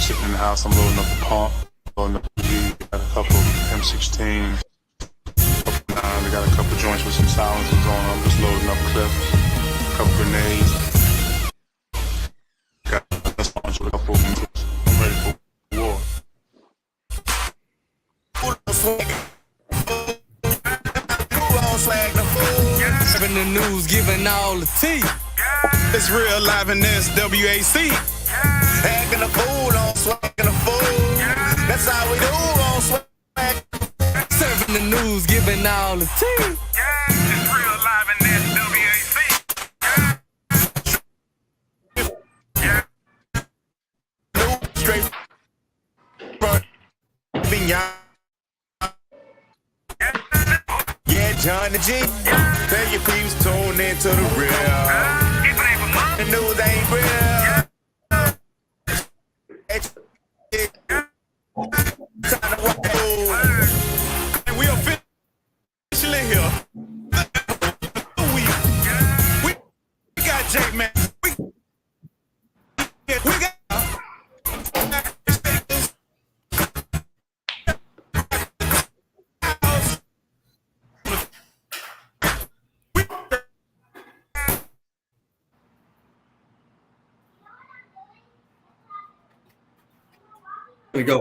sitting in the house. I'm loading up the pump, loading up the G. Got a couple M16. They got a couple joints with some silencers on. I'm just loading up clips, a couple grenades. Got a launch with a couple. I'm ready for war. In the news, giving all the tea. It's real live in this WAC. Acting a fool on Swac'n a fool. That's how we do on Swac'n. Serving the news, giving all the tea. It's real live in this WAC. Straight front. Yeah, John and G. Tell your peeps tune into the real. The news ain't real. And we officially here. We got JMax. We got. Here we go.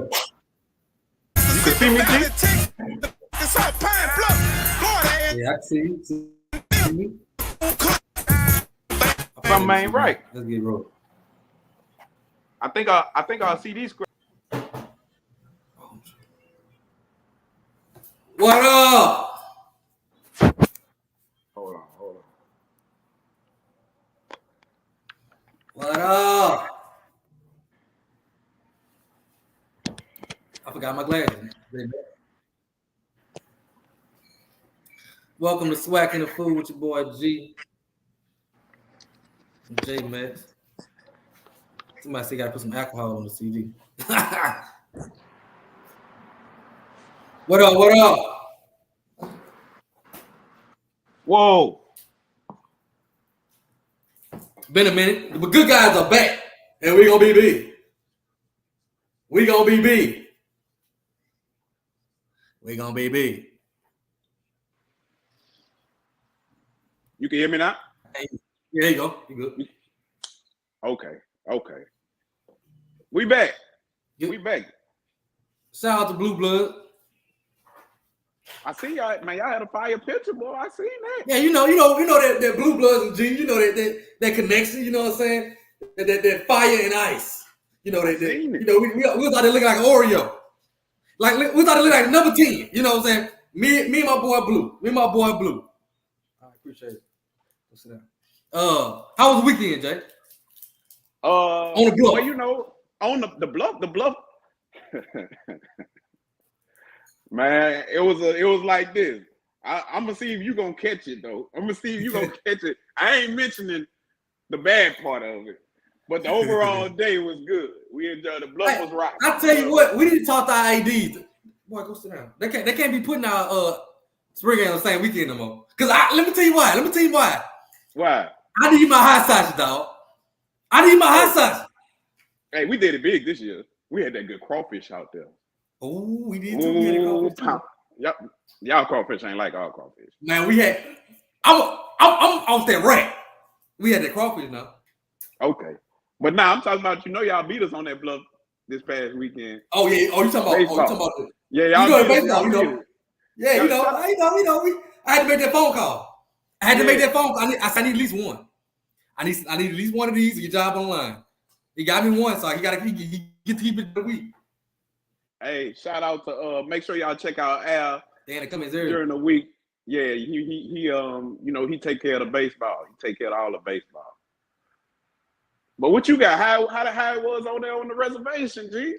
You can see me, G? It's all pine bluff. Florida. Yeah, I see you. See me? If I'm main right, Let's get rolling. I think our CD screen. What up? Hold on. What up? I forgot my glasses. Welcome to Swac'n the Food with your boy G. JMax. Somebody say gotta put some alcohol on the CD. What up? Whoa. Been a minute, but good guys are back, and we gonna be big. We gonna be big. You can hear me now? Hey, there you go. You good? Okay. We back. Yep. We back. Shout out to Blue Blood. I see y'all, man. Y'all had a fire picture, boy. I seen that. Yeah, you know that Blue Bloods and G. You know that connection. You know what I'm saying? That fire and ice. You know that. You know we was out there looking like an Oreo. Like we was out there looking like number 10. You know what I'm saying? Me and my boy Blue. I appreciate it. Let's sit down. How was the weekend, Jay? On the bluff. Well, you know, on the bluff. Man, it was like this. I'm gonna see if you gonna catch it though. I'm gonna see if you gonna catch it. I ain't mentioning the bad part of it, but the overall day was good. We enjoyed the bluff was right. I tell you what, we need to talk to our ADs. Boy, go sit down. They can't be putting our spring game on the same weekend no more. Cause let me tell you why. Why? I need my hot sauce, dog. I need my hot sauce. Hey, we did it big this year. We had that good crawfish out there. Oh, we did too. We had a crawfish too. Y'all crawfish ain't like our crawfish. Man, we had. I'm off that rack. We had that crawfish now. Okay, but now I'm talking about y'all beat us on that bluff this past weekend. Oh yeah. Oh, you talking about? Baseball. Oh, you talking about? Yeah, y'all. You know baseball. You know. Yeah, you know. I had to make that phone call. I need at least one. I need at least one of these to get job online. He got me one, so he get to keep it the week. Hey, shout out to make sure y'all check out Al during the week. Yeah, he take care of the baseball. He take care of all the baseball. But what you got? How it was on there on the reservation, G?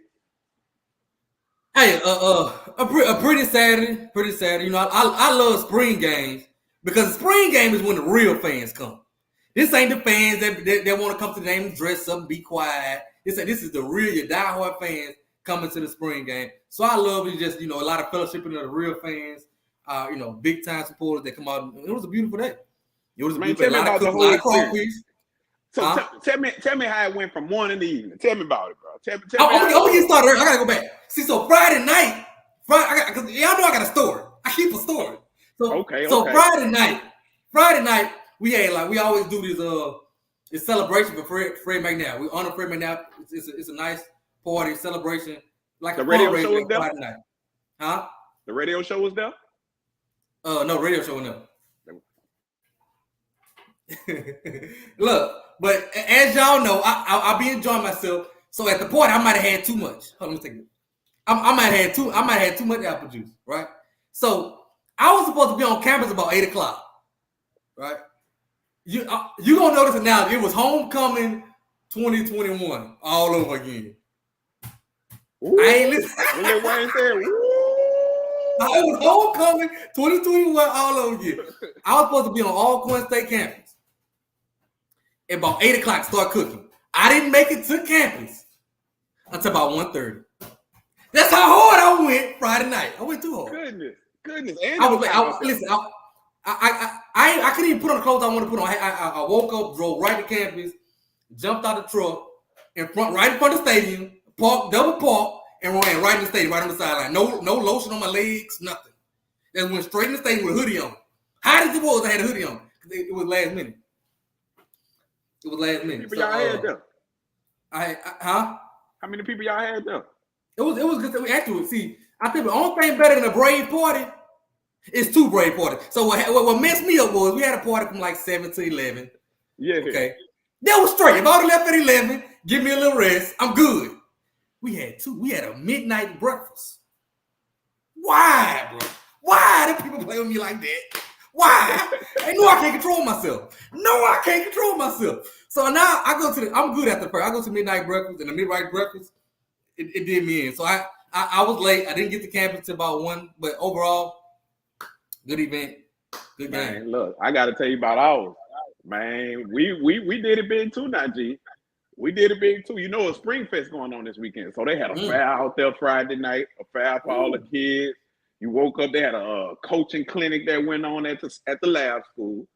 Hey, a pretty Saturday. You know, I love spring games because the spring game is when the real fans come. This ain't the fans that want to come to the game and dress up and be quiet. This is the real, your diehard fans coming to the spring game. So I love it. Just, a lot of fellowshipping of the real fans, big time supporters that come out. It was a beautiful day. It was a beautiful day. A lot of crawfish. So tell me how it went from morning to evening. Tell me about it, bro. Tell me. I'm gonna get started. I gotta go back. See, so Friday night, cause y'all know I got a story. I keep a story. So Friday night, we had we always do this celebration for Fred McNabb. We honor Fred McNabb. It's a nice party celebration, like the a radio show was there. Friday night. Huh? The radio show was there. No radio show no. Look, but as y'all know, I'll be enjoying myself. So at the party, I might have had too much. Hold on, let me take it. I might have had too much apple juice, right? So I was supposed to be on campus about 8:00, right? You gonna notice it now. It was homecoming 2021 all over again. Ooh, I ain't listening. It was homecoming 2021 all over again. I was supposed to be on Alcorn State campus. At about 8:00, start cooking. I didn't make it to campus until about 1:30. That's how hard I went Friday night. I went too hard. Goodness. I couldn't even put on the clothes I want to put on. I woke up, drove right to campus, jumped out the truck, right in front of the stadium, double park, and ran right in the stadium, right on the sideline. No lotion on my legs, nothing. Just went straight in the stadium with a hoodie on. Hot as it was, I had a hoodie on. It was last minute. People y'all had there? How many people y'all had there? It was good. Actually, see, I think the only thing better than a Brave party is 2 Brave parties. So what messed me up was we had a party from like 7 to 11. Yeah. Okay. That was straight. If I would have left at 11, give me a little rest, I'm good. We had 2. We had a midnight breakfast. Why, bro? Why do people play with me like that? Why? I know I can't control myself. So now I'm good after the first. I go to midnight breakfast, and the midnight breakfast, it did me in. So I was late. I didn't get to campus till about 1, but overall, good event. Good game. Man, look, I got to tell you about ours. Man, we did it big too, now, G. We did it big too. You know, a Spring Fest going on this weekend. So they had a fair out there Friday night, a fair for all the kids. You woke up, they had a coaching clinic that went on at the lab school.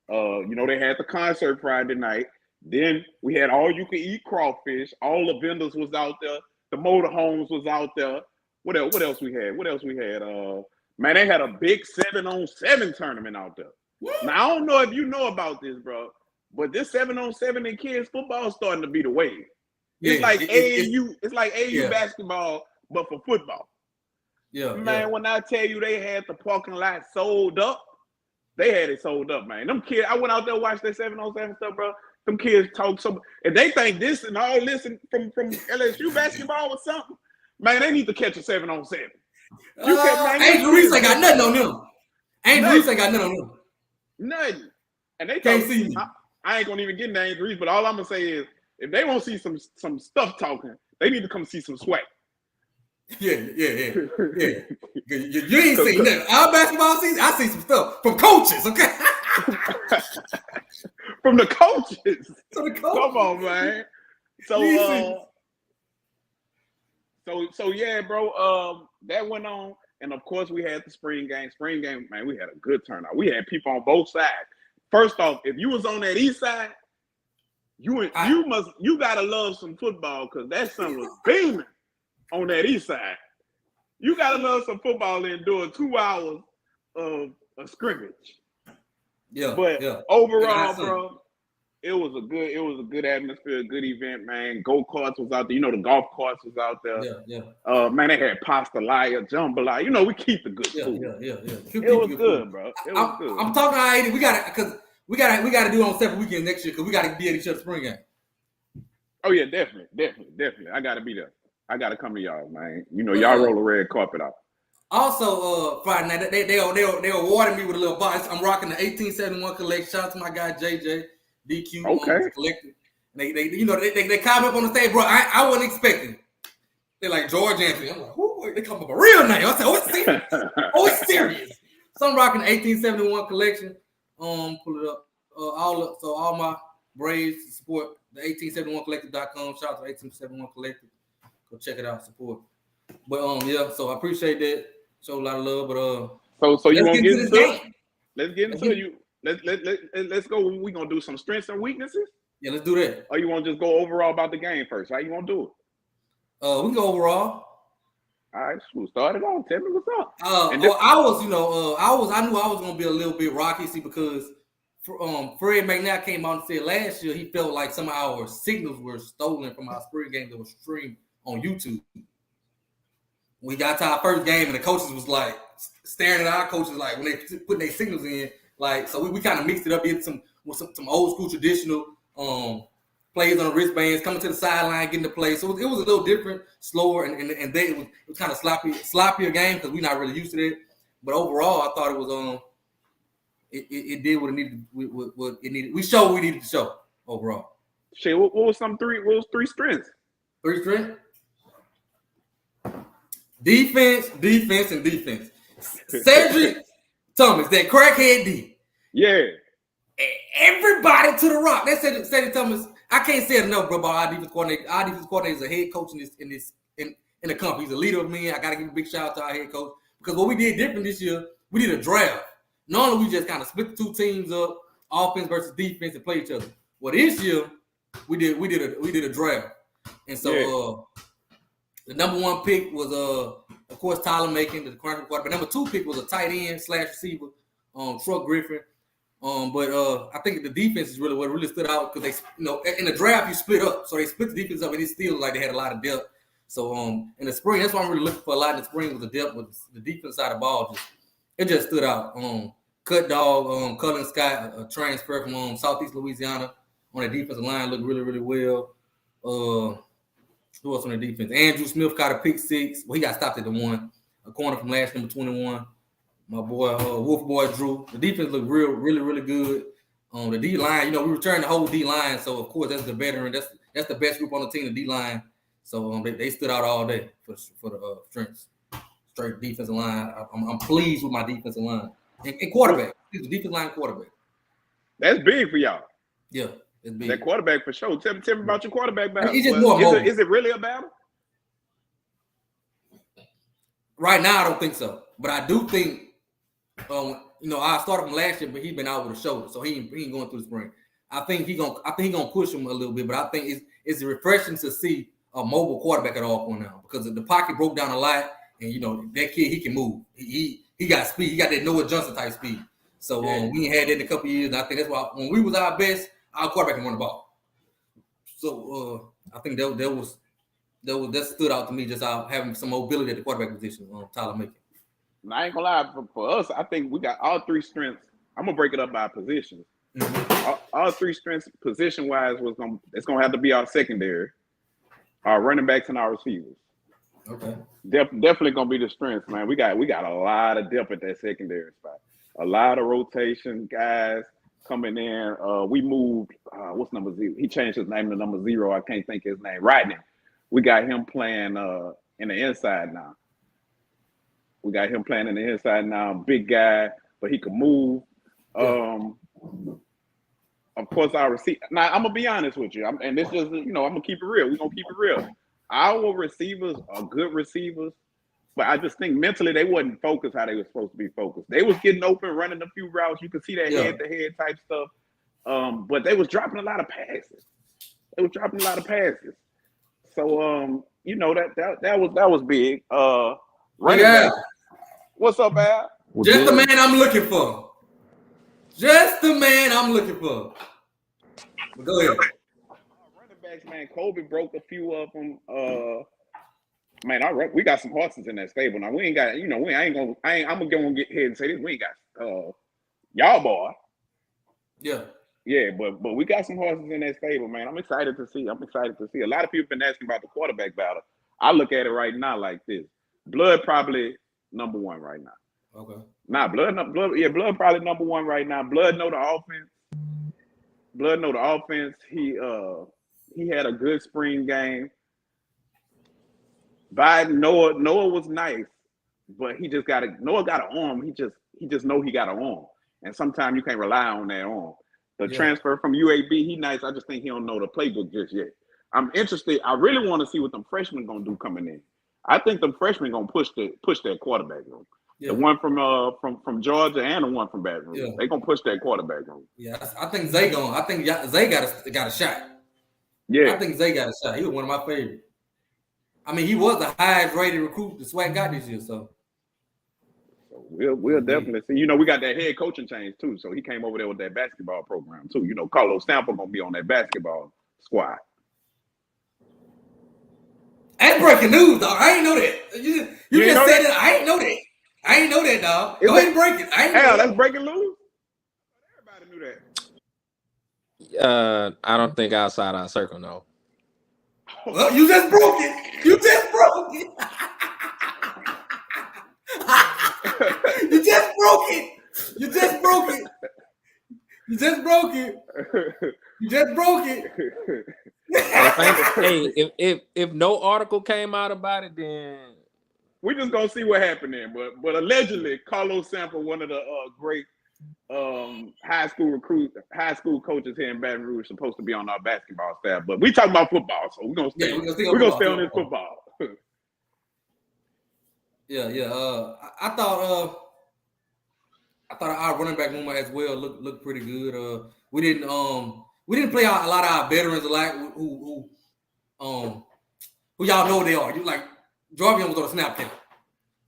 They had the concert Friday night. Then we had all you can eat crawfish. All the vendors was out there. The motorhomes was out there. What else we had? Man, they had a big 7-on-7 tournament out there. What? Now, I don't know if you know about this, bro, but this 7-on-7 in kids football is starting to be the wave. It's like AAU. It's like AAU basketball, but for football. Yeah, man. When I tell you they had the parking lot sold up, they had it sold up, man. Them kids, I went out there and watched that 7-on-7 stuff, bro. Them kids talk so, and they think this and all this from LSU basketball or something. Man, they need to catch a 7-on-7. Angel Reese ain't got nothing on them. Nothing. And they can't see me. I ain't gonna even get into Angel Reese, but all I'm gonna say is, if they want to see some stuff talking, they need to come see some swag. Yeah. You ain't seen that. Our basketball season, I see some stuff from coaches, okay? From the coaches. Come on, man. So yeah, bro. That went on, and of course we had the spring game. Man, we had a good turnout. We had people on both sides. First off, if you was on that east side, you gotta love some football, because that sun was beaming on that east side. You gotta love some football and doing 2 hours of a scrimmage. But overall, bro, it was a good atmosphere, a good event, man. Go-karts was out there. The golf carts was out there. Man, they had pastelaya, jambalaya. We keep the good food. It was good, bro. It was good. I'm talking about 80. We got to do it on separate weekend next year, because we got to be at each other's spring game. Oh yeah, definitely. I got to be there. I got to come to y'all, man. Y'all roll the red carpet out. Also, Friday night, they awarded me with a little box. I'm rocking the 1871 collection. Shout out to my guy JJ DQ. Okay. Collective. They called me up on the stage, bro. I wasn't expecting it. They're like George Anthony. I'm like, who? They come up with a real name. I said, oh, it's serious. It's serious. So I'm rocking the 1871 collection. Pull it up. All my Braves support the 1871collective.com. Shout out to 1871 Collective. Go check it out, support. But so I appreciate that. Show a lot of love, but so you want to get into it? Let's get into it. Let's go. We're gonna do some strengths and weaknesses. Yeah, let's do that. Or you want to just go overall about the game first? How you want to do it? We can go overall. All right, we'll start it off. Tell me what's up. I knew I was gonna be a little bit rocky, see, because Fred McNabb came out and said last year he felt like some of our signals were stolen from our spring game that was streamed on YouTube. We got to our first game and the coaches was like staring at our coaches like when they putting their signals in, like, so we kind of mixed it up with some old school traditional plays on the wristbands, coming to the sideline, getting the play. So it was a little different, slower, and it was kind of sloppier game because we're not really used to it. But overall, I thought it was it did what it needed. What it needed. We showed what we needed to show overall. Shit, what was three strengths? 3 strengths. Defense, and defense. Cedric Thomas, that crackhead D. Yeah. Everybody to the rock. That Cedric Thomas. I can't say it enough, bro, about our defense coordinator. Our defense coordinator is a head coach in the company. He's a leader of men. I got to give a big shout out to our head coach because what we did different this year, we did a draft. Normally, we just kind of split the two teams up, offense versus defense, and play each other. Well, this year, we did a draft, and so the number 1 pick was of course Tyler Macon, the current quarterback. Number 2 pick was a tight end / receiver, Truck Griffin. But I think the defense is really what really stood out because they, in the draft you split up, so they split the defense up, and it still like they had a lot of depth. So in the spring, that's why I'm really looking for a lot in the spring was the depth with the defense side of the ball. It just stood out. Cut dog, Cullen Scott, a transfer from Southeast Louisiana on the defensive line, looked really, really well. Who else on the defense? Andrew Smith caught a pick 6. Well, he got stopped at the 1. A corner from last number 21. My boy, Wolf Boy Drew. The defense looked really, really good. The D line, we returned the whole D line, so of course that's the veteran. That's the best group on the team, the D line. So they stood out all day for the straight defensive line. I'm pleased with my defensive line and quarterback. The defensive line quarterback. That's big for y'all. Yeah, it's big. That quarterback for sure. Tell me about your quarterback battle. He's just more mobile. Is it really a battle? Right now, I don't think so, but I do think. I started from last year, but he's been out with a shoulder, so he ain't going through the spring. I think he gonna push him a little bit, but I think it's refreshing to see a mobile quarterback at Alcorn now because the pocket broke down a lot, and that kid he can move. He got speed. He got that Noah Johnson type speed. So we ain't had that in a couple of years, and I think that's why when we was our best, our quarterback can run the ball. So I think that stood out to me, just out having some mobility at the quarterback position. Tyler Macon. I ain't gonna lie, for us, I think we got all 3 strengths. I'm gonna break it up by positions. Mm-hmm. All 3 strengths, position-wise, it's gonna have to be our secondary, our running backs, and our receivers. Okay. Definitely gonna be the strengths, man. We got a lot of depth at that secondary spot. A lot of rotation guys coming in. We moved. What's number 0? He changed his name to number 0. I can't think his name. Rodney. We got him playing in the inside now. We got him playing in the inside now. Big guy, but he can move. Of course, our receiver. Now, I'm going to be honest with you. And this is, I'm going to keep it real. We're going to keep it real. Our receivers are good receivers, but I just think mentally they wasn't focused how they were supposed to be focused. They was getting open, running a few routes. You could see that head-to-head type stuff. But they was dropping a lot of passes. So, that was big. Running back. What's up, Al? Just the man I'm looking for. But go ahead. Running backs, man. Kobe broke a few of them. We got some horses in that stable. Now we ain't got, I'm gonna go and get ahead and say this. We ain't got y'all boy. Yeah. Yeah, but we got some horses in that stable, man. I'm excited to see. A lot of people been asking about the quarterback battle. I look at it right now like this. Blood probably number 1 right now. Okay. Blood probably number 1 right now. Blood know the offense. He had a good spring game. Biden, Noah was nice, but Noah got an arm. He just know he got an arm. And sometimes you can't rely on that arm. The transfer from UAB, he nice. I just think he don't know the playbook just yet. I'm interested. I really want to see what them freshmen gonna do coming in. I think them freshmen gonna push their quarterback room. Yeah. The one from Georgia and the one from Baton Rouge. Yeah. They gonna push that quarterback on. Yeah, I think Zay going. I think Zay got a shot. Yeah, I think Zay got a shot. He was one of my favorites. I mean, he was the highest rated recruit the Swac'n got this year. So we'll definitely see. You know, we got that head coaching change too. So he came over there with that basketball program too. You know, Carlos Sample gonna be on that basketball squad. That's breaking news, dog. I ain't know that. You just said that. I ain't know that. I ain't know that, dog. Go ahead and break it. I ain't know that's breaking news. Everybody knew that. I don't think outside our circle, no. Well, you just broke it. You just broke it. You just broke it. You just broke it. You just broke it. You just broke it. If no article came out about it, then we're just gonna see what happened then. But allegedly, Carlos Sample, one of the great high school coaches here in Baton Rouge, supposed to be on our basketball staff. But we talking about football, so we're gonna stay. We're gonna stay on this football. Yeah. I thought our running back movement as well looked pretty good. We didn't play out a lot of our veterans like who y'all know they are. You like Jarvion was on the snap count.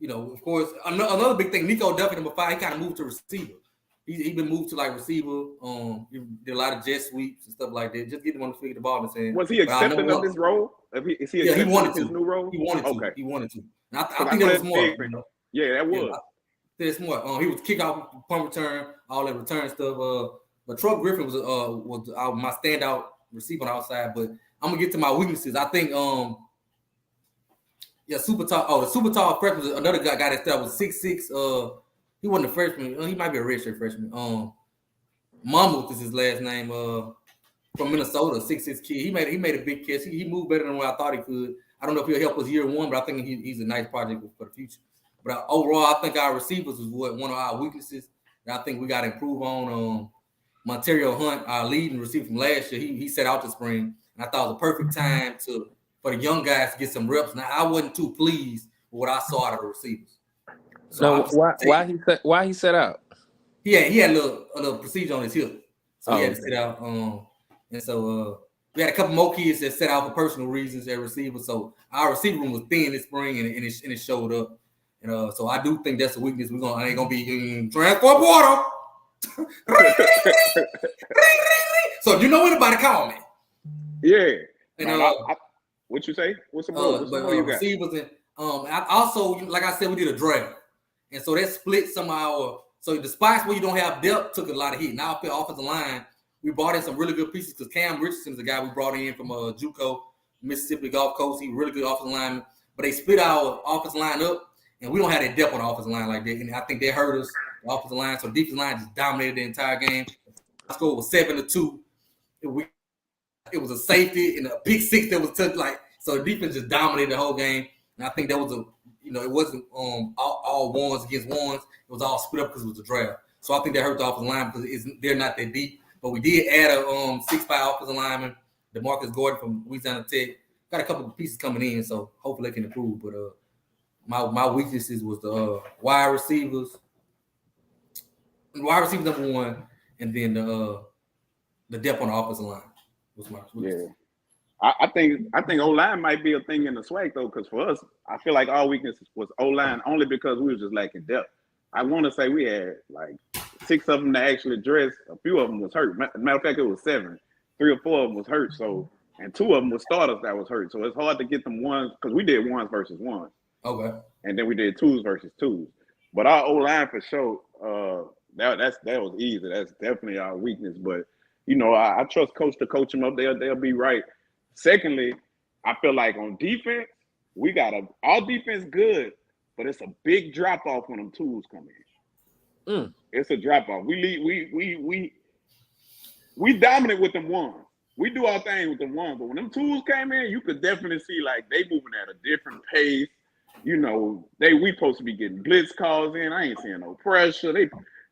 You know, of course, another big thing. Nico Duffy, number 5, he kind of moved to receiver. He been moved to like receiver. He did a lot of jet sweeps and stuff like that. Just get him on the field, the ball in his hand. Was he accepting of this role? Is he accepting his new role? He wanted to. Okay. He wanted to. And I think that was smart. You know? Yeah, that was. That's smart. He was kickoff, punt return, all that return stuff. But Truck Griffin was my standout receiver on the outside. But I'm gonna get to my weaknesses. I think super tall. The super tall freshman was another guy that was 6'6". He wasn't a freshman. He might be a redshirt freshman. Mammoth is his last name. From Minnesota, 6'6" kid. He made a big catch. He moved better than what I thought he could. I don't know if he'll help us year one, but I think he's a nice project for the future. But overall, I think our receivers was one of our weaknesses that I think we got to improve on. Monterio Hunt, our leading receiver from last year, he set out the spring, and I thought it was a perfect time for the young guys to get some reps. Now, I wasn't too pleased with what I saw out of the receivers. So why he set out? He had a little procedure on his hip, so he had to sit out. And so we had a couple more kids that set out for personal reasons at receiver. So our receiver room was thin this spring, and it showed up. And so I do think that's a weakness. I ain't gonna be transfer water. So you know anybody call me? Yeah. And what you say? What's the receivers and I also, like I said, we did a draft, and so that split some of our. So the spots where you don't have depth took a lot of heat. Now I feel offensive line. We brought in some really good pieces because Cam Richardson is the guy we brought in from JUCO, Mississippi Gulf Coast. He's really good offensive lineman. But they split our offensive line up, and we don't have that depth on the offensive line like that. And I think that hurt us, the offensive line. So the defensive line just dominated the entire game. The score was 7-2. It was a safety and a pick six that was touched. So the defense just dominated the whole game. And I think that was it wasn't all ones against ones. It was all split up because it was a draft. So I think that hurt the offensive line because they're not that deep. But we did add a 6'5" offensive lineman, DeMarcus Gordon from Louisiana Tech. Got a couple of pieces coming in, so hopefully they can improve. But my weaknesses was the wide receivers. Wide receiver number 1, and then the depth on the offensive line was my weakness. Yeah. I think O-line might be a thing in the SWAC though, because for us, I feel like our weakness was O-line only because we were just lacking depth. I want to say we had like 6 of them that actually dressed. A few of them was hurt. Matter of fact, it was 7. 3 or 4 of them was hurt. So, and 2 of them were starters that was hurt. So it's hard to get them ones because we did 1s versus 1s. Okay. And then we did 2s versus 2s. But our O-line for sure, that was easy. That's definitely our weakness. But I trust coach to coach them up. They'll be right. Secondly, I feel like on defense, we got our defense good, but it's a big drop off when them tools come in. It's a drop off. We dominate with them 1s. We do our thing with them 1s, but when them tools came in, you could definitely see like they moving at a different pace. We supposed to be getting blitz calls in. I ain't seeing no pressure.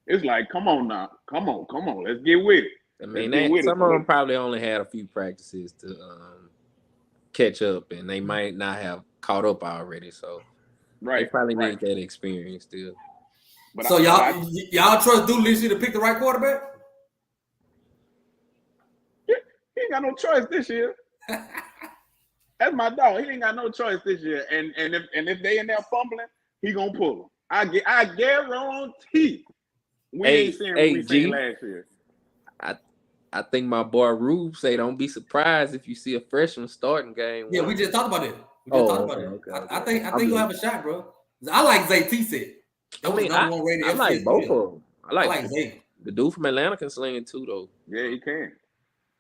It's like, come on now, come on, let's get with it. I mean, some of them probably only had a few practices to catch up, and they might not have caught up already. So, They probably need that experience still. But so y'all trust Dooley to pick the right quarterback? He ain't got no choice this year. That's my dog. He ain't got no choice this year. And if they in there fumbling, he gonna pull them. I guarantee. We ain't seeing what we seen last year. I think my boy Rube say don't be surprised if you see a freshman starting game. Yeah, we just talked about it. Okay. I think you'll have a shot, bro. I like Zay T-Set. I like both of them. I like Zay. The dude from Atlanta can sling it too, though. Yeah, he can.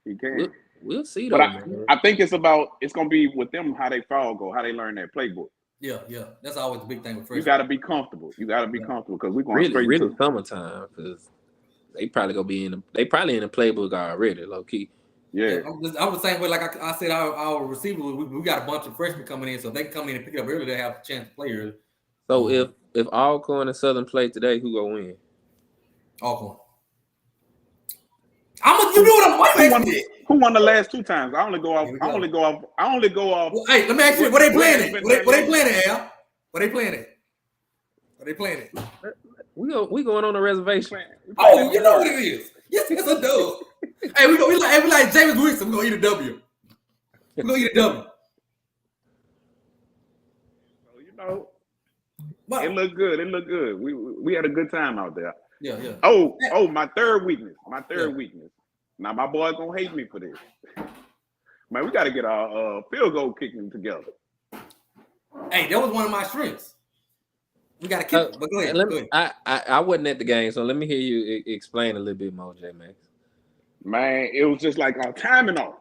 He can. We'll see, though. But I think it's going to be with them how they fall go, how they learn their playbook. Yeah. That's always the big thing with freshmen. You got to be comfortable. Comfortable because we're going straight to summertime because they probably going to be in the playbook already, low key. Yeah. I'm the same way. Like I said, our receivers, we got a bunch of freshmen coming in, so if they can come in and pick it up early, they have a chance to play early. So if Alcorn and Southern play today, who gonna win? Alcorn. You know what I'm waiting. Who won the last 2 times? I only go off. Well, hey, let me ask you, what they playing at? What they playing at, Al? What they playing at? We going on a reservation. Oh, you know what it is. Yes, it's a dub. Hey, we like James Wilson. We gonna eat a W. We gonna eat a W. So, it looked good. We had a good time out there. Yeah. Oh, my third weakness. Now my boys gonna hate me for this. Man, we got to get our field goal kicking together. Hey, that was one of my strengths. We got to kick. But go ahead. I wasn't at the game, so let me hear you explain a little bit more, JMax. Man, it was just like our timing off.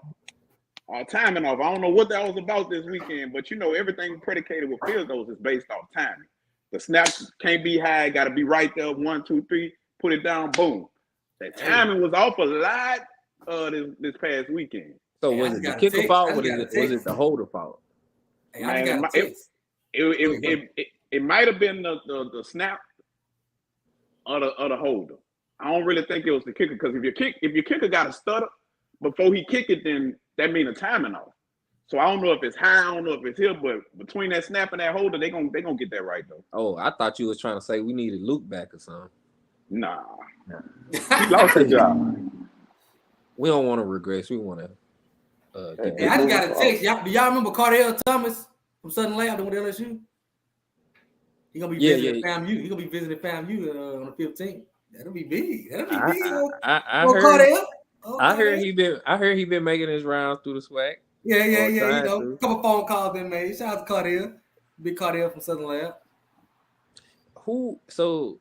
I don't know what that was about this weekend, but everything predicated with field goals is based off timing. The snap can't be high, got to be right there. 1, 2, 3, put it down, boom. That timing was off a lot this past weekend. So was it the kicker fault or was it the holder fault? Man, it might have been the snap or the holder. I don't really think it was the kicker because if your kicker got a stutter before he kick it, then that means a timing off. So I don't know if it's high, I don't know if it's here, but between that snap and that holder, they gonna get that right though. Oh, I thought you was trying to say we needed Luke back or something. Nah. He lost his job. We don't want to regress. We want to. Hey, I just got a text. Do y'all remember Cardell Thomas from Southern Lab with LSU? He gonna be visiting FAMU. He gonna be visiting FAMU on the 15th. That'll be big. I heard he been making his rounds through the SWAC. Yeah. A couple phone calls been made. Shout out to Cardell, big Cardell from Southern Lab. So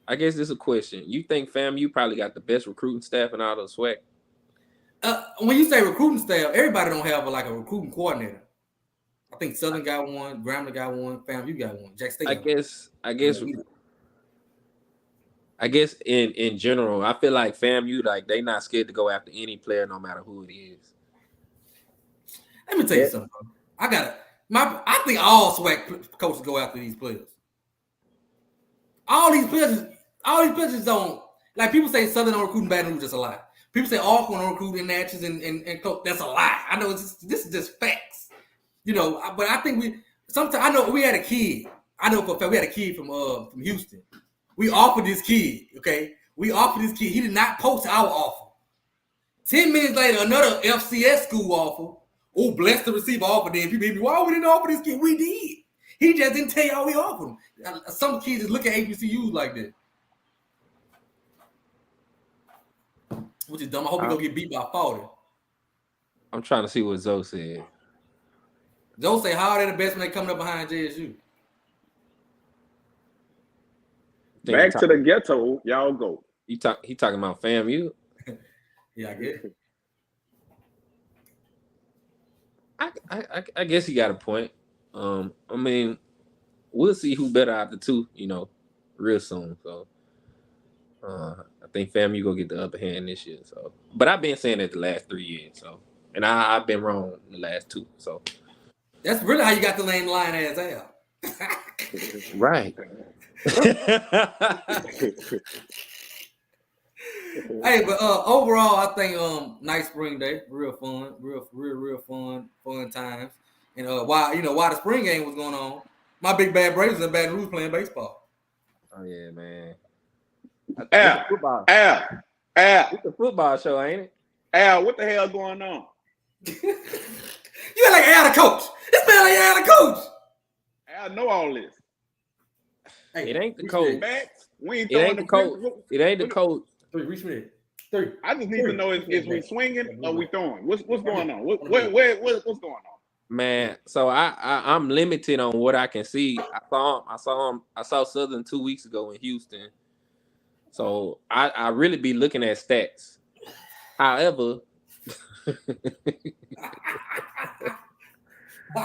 I guess this is a question. You think FAMU probably got the best recruiting staff in all of SWAC? When you say recruiting staff, everybody don't have a recruiting coordinator. I think Southern got one, Grambling got one, FAMU got one, Jack State. I guess in general, I feel like FAMU they not scared to go after any player, no matter who it is. Let me tell you something. I think all SWAC coaches go after these players. All these players don't like. People say Southern don't recruit in Baton Rouge, that's a lie. People say Alcorn don't recruit in Natchez and coach, that's a lie. I know this is just facts, But I think I know we had a kid. I know for a fact we had a kid from Houston. We offered this kid, okay? He did not post our offer. 10 minutes later, another FCS school offer. Oh, bless the receiver offer. Then people hit me, why we didn't offer this kid? We did. He just didn't tell y'all we offered him. Some kids just look at HBCUs like that. Which is dumb. I hope we don't get beat by 40. I'm trying to see what Zoe said. Zoe say, how are they the best when they coming up behind JSU? Back to the ghetto, y'all go. He talking about FAMU? Yeah, I get it. I guess he got a point. I mean, we'll see who better out the two, real soon. So I think FAMU go get the upper hand this year. So, but I've been saying that the last 3 years. So, and I've been wrong the last 2. So that's really how you got the name Lion Ass Al. Right. Hey, but overall, I think nice spring day, real fun, real fun times. And while the spring game was going on, My big bad Braves in Baton Rouge playing baseball. Oh yeah, man. Al, it's a football show, ain't it? Al, what the hell going on? You like Al the coach. This man like Al the coach. Al know all this. Hey, it ain't the coach. We ain't it ain't the coach. It ain't the coach. 3, reach me. 3. I just need to know is we swinging or we throwing? What's going on? What's going on? Man, so I'm limited on what I can see. I saw Southern 2 weeks ago in Houston. So I really be looking at stats. However,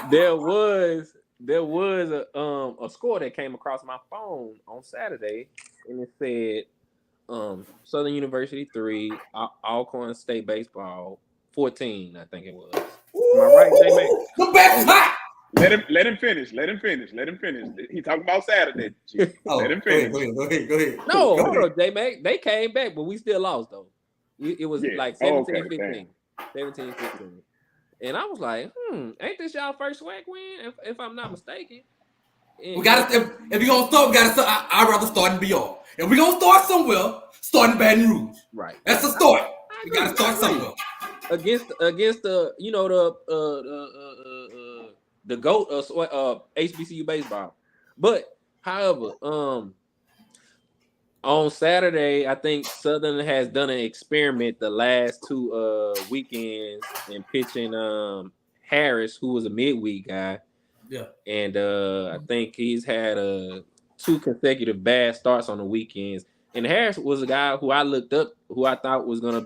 there was a score that came across my phone on Saturday, and it said Southern University 3, Alcorn State baseball 14, I think it was. Am I right, JMax? The best hot. Let him finish. He talking about Saturday. Let him finish. Go ahead. No, hold on, JMax. They came back, but we still lost though. It was like 17-15. 17-15. And I was like, ain't this y'all first SWAC win? If I'm not mistaken. And we gotta if you're gonna start, we gotta start. I'd rather start in Beyond. If we're gonna start somewhere, start in Baton Rouge. Right. That's a start. We gotta start somewhere. Against the the GOAT of HBCU baseball. But however, on Saturday, I think Southern has done an experiment the last 2 weekends in pitching Harris, who was a midweek guy. Yeah. And I think he's had 2 consecutive bad starts on the weekends. And Harris was a guy who I looked up, who I thought was gonna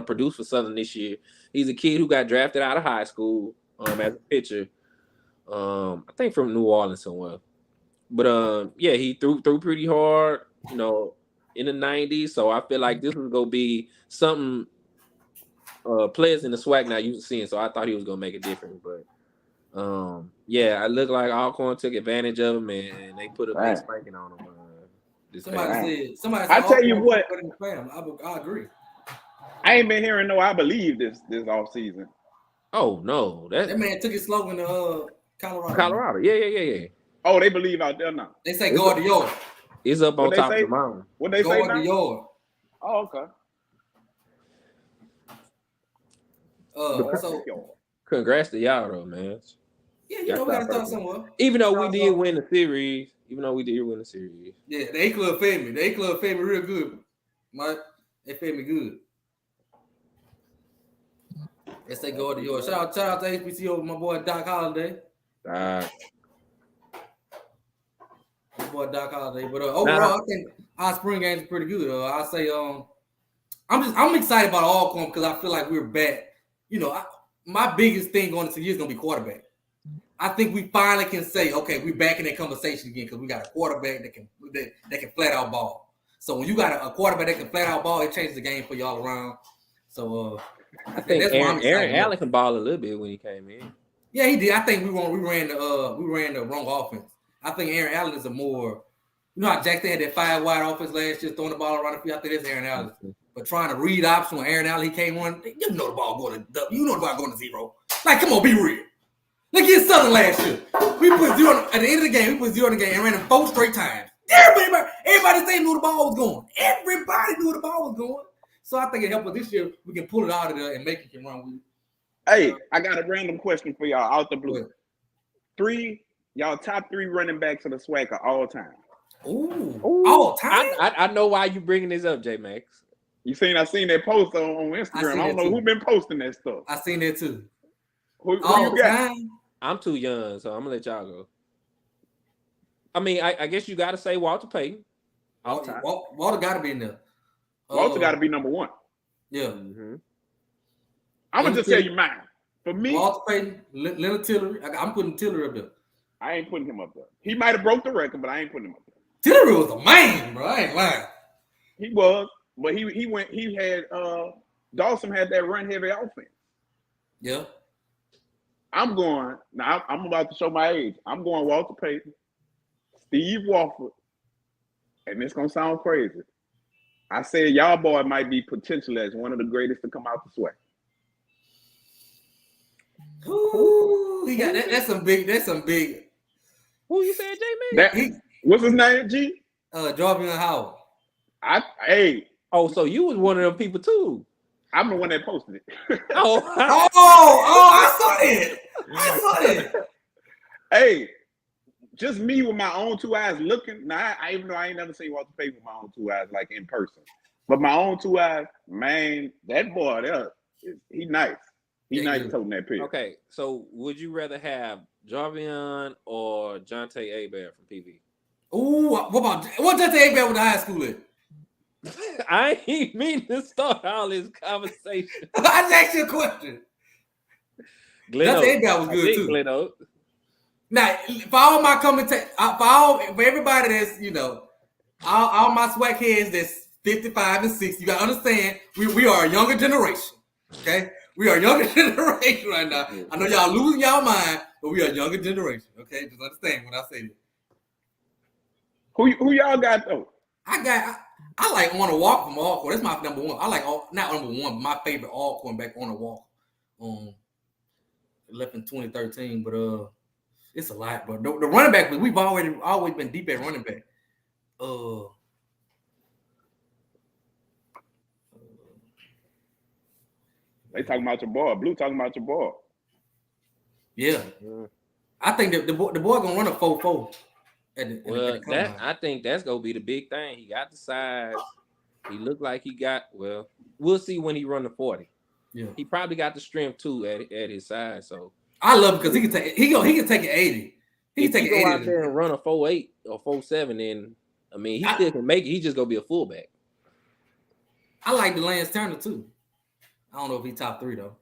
produce for Southern this year. He's a kid who got drafted out of high school as a pitcher. I think from New Orleans somewhere. But yeah, he threw pretty hard, in the 90s. So I feel like this was gonna be something players in the SWAC not used to seeing. So I thought he was gonna make a difference. But yeah, it looked like Alcorn took advantage of him and they put a big spanking on him. Somebody said I tell you what, I agree. I ain't been hearing I believe this off season. Oh no, that man took his slogan to Colorado. Yeah. Oh, they believe out there now. They say go to the yard. It's up on top of the mountain. What they say? Go to the yard. Oh, okay. So congrats to y'all though, man. Yeah, we gotta start somewhere. Even though we did win the series. Yeah, the A Club fed me. The A Club fed me real good. They fed me good. Let's say go to yours. Shout out to HBCU, my boy Doc Holiday. My boy Doc Holiday. But overall, I think our spring games are pretty good. I say I'm excited about Alcorn because I feel like we're back. My biggest thing going into the year is gonna be quarterback. I think we finally can say, okay, we're back in that conversation again because we got a quarterback that can flat out ball. So when you got a quarterback that can flat out ball, it changes the game for y'all around. So I think that's Aaron Allen can ball a little bit when he came in. Yeah, he did. I think we ran the wrong offense. I think Aaron Allen is a more, how Jackson had that 5 wide offense last year, throwing the ball around the field. I think that's Aaron Allen. But trying to read option when Aaron Allen he came on, the ball going to 0. Like, come on, be real. Look at Southern last year. We put 0 at the end of the game. We put 0 in the game and ran him 4 straight times. Everybody saying knew the ball was going. Everybody knew the ball was going. So I think it helped us this year. We can pull it out of there and make it run with it. Hey, I got a random question for y'all out the blue. Y'all top 3 running backs of the SWAC of all time. Ooh. All time? I know why you bringing this up, JMax. I seen that post on Instagram. I don't know who been posting that stuff. I seen that too. Who you got? I'm too young, so I'm gonna let y'all go. I mean, I guess you got to say Walter Payton. Walter got to be in there. Walter got to be number 1. Yeah. Mm-hmm. I'm gonna just tell you mine. For me, Walter Payton, Leonard Tillery. I'm putting Tillery up there. I ain't putting him up there. He might have broke the record, but I ain't putting him up there. Tillery was a man, bro. I ain't lying. He was, but he had Dawson had that run heavy offense. Yeah. I'm about to show my age. I'm going Walter Payton, Steve Wofford, and it's gonna sound crazy. I said y'all boy might be potentially as one of the greatest to come out the SWAC. Ooh, he got that's some big Who you said, JMax? What's his name, G? Jarvion Howard. Oh, so you was one of them people too. I'm the one that posted it. I saw it. Hey, just me with my own two eyes looking. Now, even though I ain't never seen Walter Payton with my own two eyes, like in person. But my own two eyes, man, that boy there, he nice. He nice toting that pitch. Okay, so would you rather have Jarvion or Jonte Abear from PV? Ooh, what Jonte Abear with the high school at? I ain't mean to start all this conversation. I just asked you a question. Jonte Abear was good too. Glen Now, for all my commentators, for everybody that's, all my swag heads that's 55 and 60, you gotta understand, we are a younger generation. Okay? We are a younger generation right now. I know y'all losing y'all mind, but we are a younger generation. Okay? Just understand when I say that. Who y'all got though? I like On a Walk from Alcorn. That's my number one. I like not number one, but my favorite Alcorn back On a Walk. Left in 2013, but it's a lot. But the running back, we've always been deep at running back. They talking about your boy. Blue talking about your boy. Yeah. I think the boy gonna run a 4.4. I think that's gonna be the big thing. He got the size. He looked like he got. Well, we'll see when he run the 40. Yeah. He probably got the strength too at his size. So I love it because he can take an 80. He can take an 80 out there and run a 4.8 or 4.7. Then I mean, he still can make it. He's just gonna be a fullback. I like the Lance Turner too. I don't know if he's top 3 though.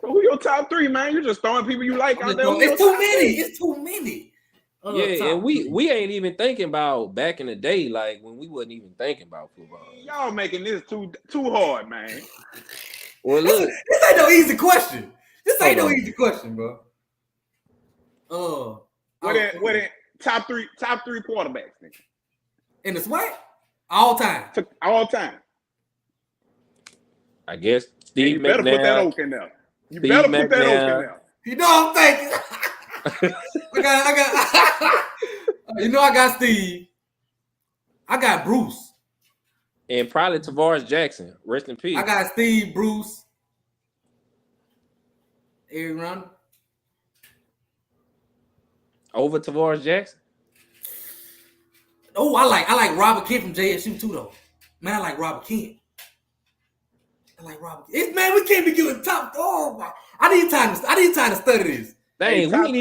So who your top 3, man? You just throwing people you like out there. It's too many. It's too many. Yeah, and we ain't even thinking about back in the day, like when we wasn't even thinking about football. Y'all making this too hard, man. Well, look, this ain't no easy question. This ain't no easy question, bro. What in top three quarterbacks, nigga? In the SWAC? All time. I guess Steve you better McNabb. Put that oak in there. You better put that oak in there. You know I'm thinking. I got I got Steve. I got Bruce. And probably Tavares Jackson. Rest in peace. I got Steve, Bruce, Eric Ronald. Over Tavares Jackson? Oh, I like Robert Kent from JSU too, though. Man, I like Robert Kent. Man, we can't be giving top. Oh my! I need time to study this. Dang, we ain't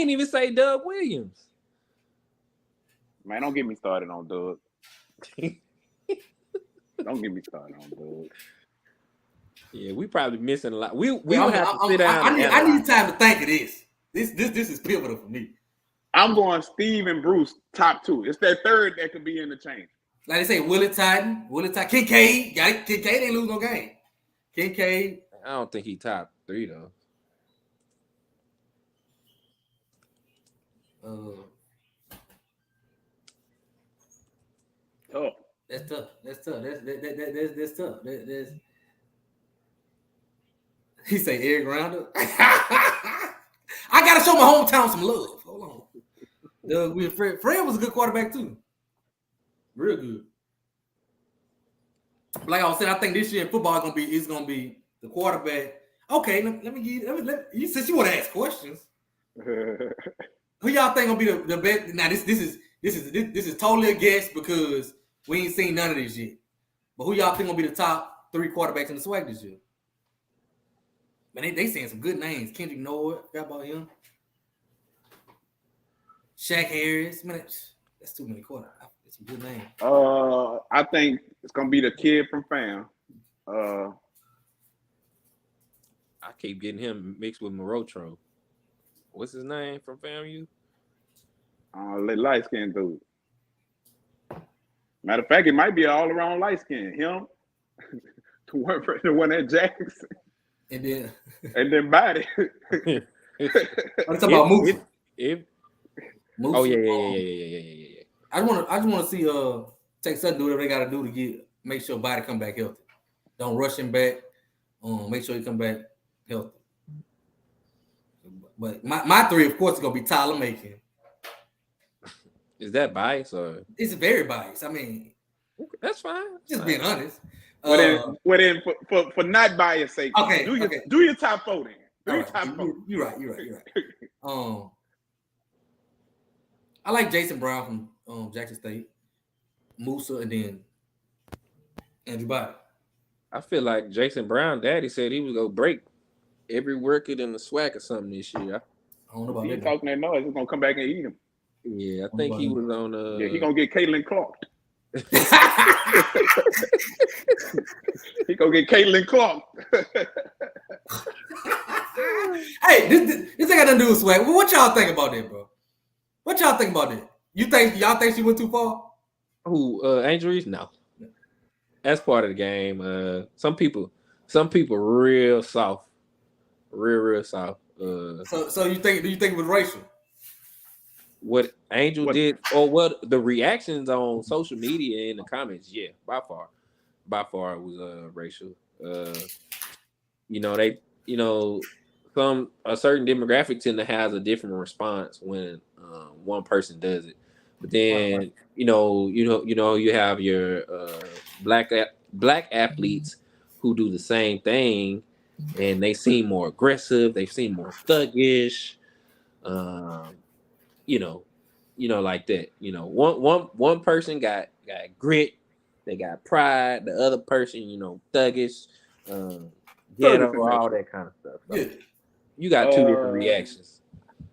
even say Doug Williams. Man, don't get me started on Doug. Don't get me started on Doug. Yeah, we probably missing a lot. We don't have to sit down. I need time to think of this. This is pivotal for me. I'm going Steve and Bruce top 2. It's that third that could be interchanged. Like they say, Willie Titan, Kincaid. Got it. Kincaid ain't lose no game. Kincaid. I don't think he top 3 though. That's tough. That's tough. He say Eric Rounder. I gotta show my hometown some love. Hold on. Fred was a good quarterback too. Real good. Like I was saying, I think this year in football is gonna be the quarterback. Okay, let me give you. Since you want to ask questions, who y'all think gonna be the best? Now this is totally a guess because we ain't seen none of this yet. But who y'all think gonna be the top 3 quarterbacks in the SWAC this year? Man, they saying some good names. Kendrick Noah, forgot about him. Shaq Harris, man, that's too many quarterbacks. That's a good name. I think it's gonna be the kid from FAM. I keep getting him mixed with Morotro. What's his name from FAMU? Light skinned dude. Matter of fact, it might be an all around light skin. Him, the one at Jackson, and then Body. I'm talking about Moose. Oh yeah. I just want to see take something, do whatever they got to do to make sure Body come back healthy. Don't rush him back. Make sure he come back healthy. But my 3, of course, is gonna be Tyler Macon, Is that bias or? It's very biased. I mean, that's fine. Just being honest. Well, then, for not bias sake, okay, do your top 4 then. You're right. I like Jason Brown from Jackson State, Musa, and then Andrew Body. I feel like Jason Brown, daddy said he was gonna break every record in the SWAC or something this year. I don't know about that. He's talking that noise. He's gonna come back and eat him. Yeah, I think he was on. Yeah, he gonna get Caitlin Clark. He gonna get Caitlin Clark. Hey, this ain't got nothing to do with SWAC. What y'all think about that, bro? What y'all think about that? Y'all think she went too far? Who? Angel Reese? No. That's part of the game. Some people real soft, real soft. So you think it was racial? What Angel did, or what the reactions on social media and the comments? Yeah, by far it was racial. A certain demographic tend to have a different response when one person does it. But then you have your black athletes who do the same thing, and they seem more aggressive. They seem more thuggish. Like that. One person got grit. They got pride. The other person, thuggish, ghetto, all that kind of stuff. So yeah. You got two different reactions.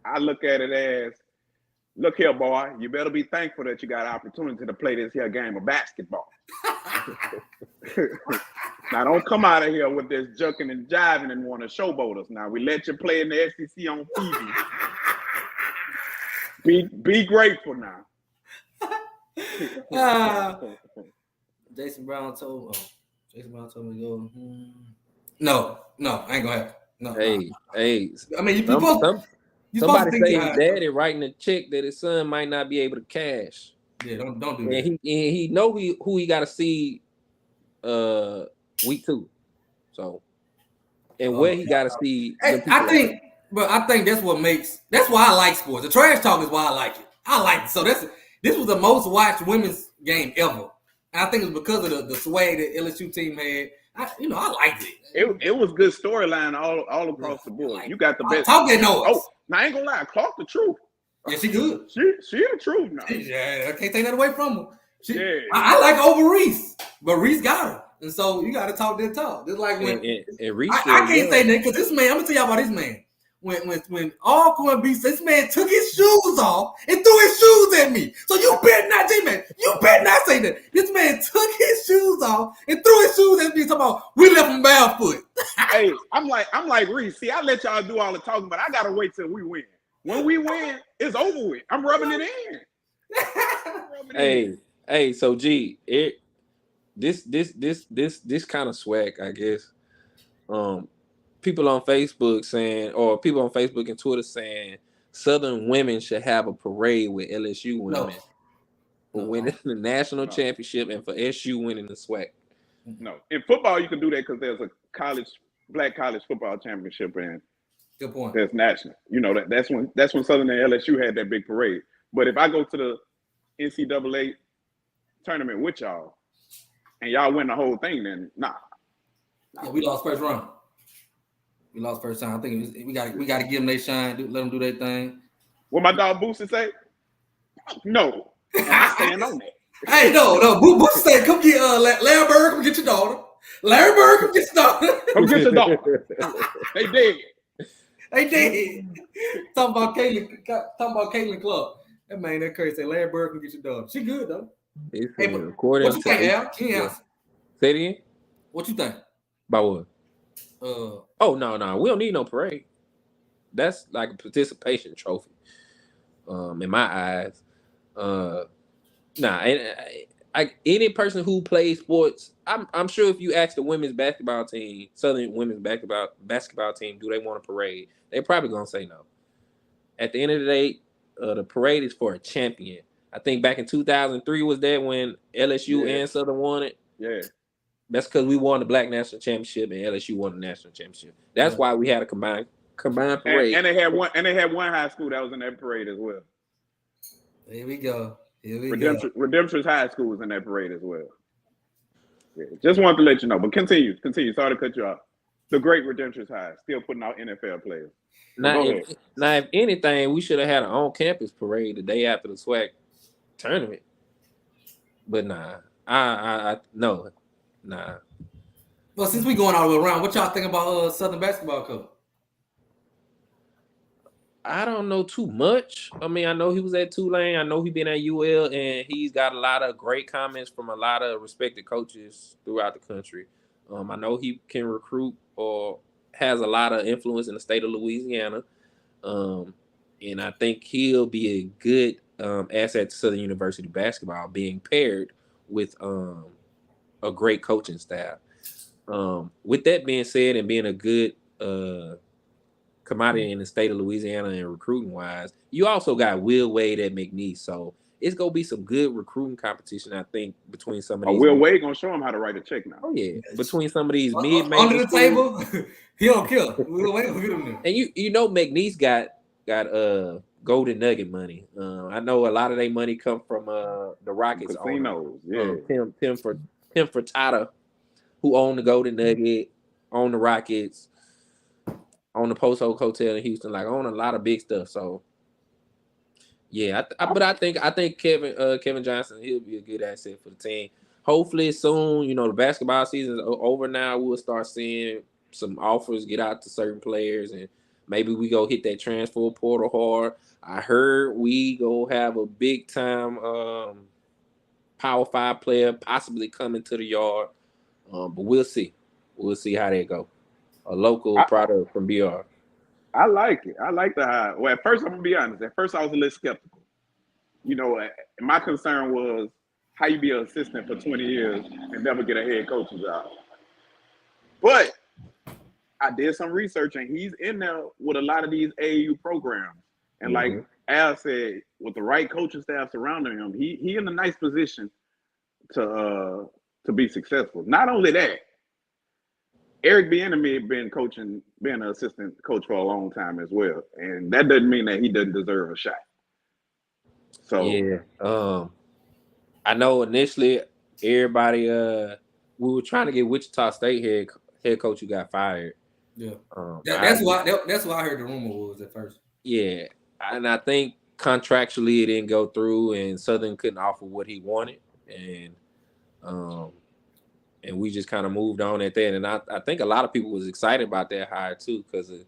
I look at it as, look here, boy, you better be thankful that you got an opportunity to play this here game of basketball. Now, don't come out of here with this jucking and jiving and want to showboat us. Now, we let you play in the SEC on TV. Be grateful now. Jason Brown told me to go. No, I ain't gonna have. No. Hey. I mean, somebody say his daddy writing a check that his son might not be able to cash. Yeah, don't do that. And he know who he got to see week 2. So, and where he got to see. I think that's why I like sports. The trash talk is why I like it. I like it. So this was the most watched women's game ever. And I think it was because of the swag that LSU team had. I liked it. It was good storyline all across the board. You got the best. Talk that noise. Oh, now I ain't gonna lie, Clark the truth. Yeah, she good. She the truth now. Yeah, I can't take that away from her. I like her over Reese, but Reese got her, and so you got to talk that talk. Just like when and Reese, I can't say that because this man. I'm gonna tell y'all about this man. When Alcorn beats, this man took his shoes off and threw his shoes at me. So you better not, J-Man. You better not say that. This man took his shoes off and threw his shoes at me. Talking about we left him barefoot. Hey, I'm like Reese. See, I let y'all do all the talking, but I gotta wait till we win. When we win, it's over with. I'm rubbing it in. Hey. So G, this kind of swag, I guess. People on Facebook saying, or people on Facebook and Twitter saying, Southern women should have a parade with LSU women for winning the national championship and for SU winning the SWAC. No, in football you can do that because there's a black college football championship and good point. There's national. That's when Southern and LSU had that big parade. But if I go to the NCAA tournament with y'all and y'all win the whole thing, then nah. Yeah, we lost first round. We lost first time. I think we got to give them their shine. Let them do their thing. What my dog Boosie say? No, I stand on that. Hey, no. Boosie say, "Come get Larry Bird. Come get your daughter. Larry Bird, come get your daughter. Come get your daughter. They dead. Talking about Caitlin Clark. That man, that crazy. Say Larry Bird, come get your daughter. She good though. Hey, what you think, Al? Say it again. What you think? About what? No, we don't need no parade. That's like a participation trophy. In my eyes. Any person who plays sports, I'm sure if you ask the women's basketball team, Southern women's basketball team, do they want a parade? They're probably gonna say no. At the end of the day, the parade is for a champion. I think back in 2003 was that when LSU and Southern won it. Yeah. That's because we won the Black National Championship and LSU won the National Championship. That's why we had a combined parade. And they had one high school that was in that parade as well. Here we go. Redemption's High School is in that parade as well. Yeah, just wanted to let you know. But continue. Sorry to cut you off. The great Redemption's High still putting out NFL players. Now, if anything, we should have had an on-campus parade the day after the SWAC tournament. But nah, no. Well, since we going all the way around, what y'all think about Southern basketball coach? I don't know too much. I mean, I know he was at Tulane. I know he been at UL, and he's got a lot of great comments from a lot of respected coaches throughout the country. I know he can recruit or has a lot of influence in the state of Louisiana. And I think he'll be a good asset to Southern University basketball, being paired with a great coaching staff. With that being said, and being a good commodity in the state of Louisiana and recruiting wise, you also got Will Wade at McNeese, so it's gonna be some good recruiting competition, I think, between some of these. Will Wade gonna show him how to write a check now. Oh yeah, between some of these mid-major under the table, he don't kill. Will Wade will get him there. And you know McNeese got Golden Nugget money. I know a lot of their money come from the Rockets casinos. Tim Furtado, who owned the Golden Nugget, owned the Rockets, owned the Post Oak Hotel in Houston, like own a lot of big stuff. So yeah, but I think Kevin Johnson, he'll be a good asset for the team. Hopefully soon, the basketball season is over now. We'll start seeing some offers get out to certain players, and maybe we go hit that transfer portal hard. I heard we go have a big time Power 5 player possibly coming to the yard, but we'll see. We'll see how that go. A local product from BR. I like it. I like the hire. Well, at first, I'm gonna be honest. At first, I was a little skeptical. My concern was how you be an assistant for 20 years and never get a head coaching job. But I did some research, and he's in there with a lot of these AAU programs. And like Al said, with the right coaching staff surrounding him, he in a nice position to be successful. Not only that, Eric Bieniemy had been an assistant coach for a long time as well, and that doesn't mean that he doesn't deserve a shot. So yeah, I know initially everybody we were trying to get Wichita State head coach who got fired. Yeah, that's why I heard the rumor was at first. Yeah, and I think contractually it didn't go through, and Southern couldn't offer what he wanted, and we just kind of moved on at that. And I think a lot of people was excited about that hire too, because of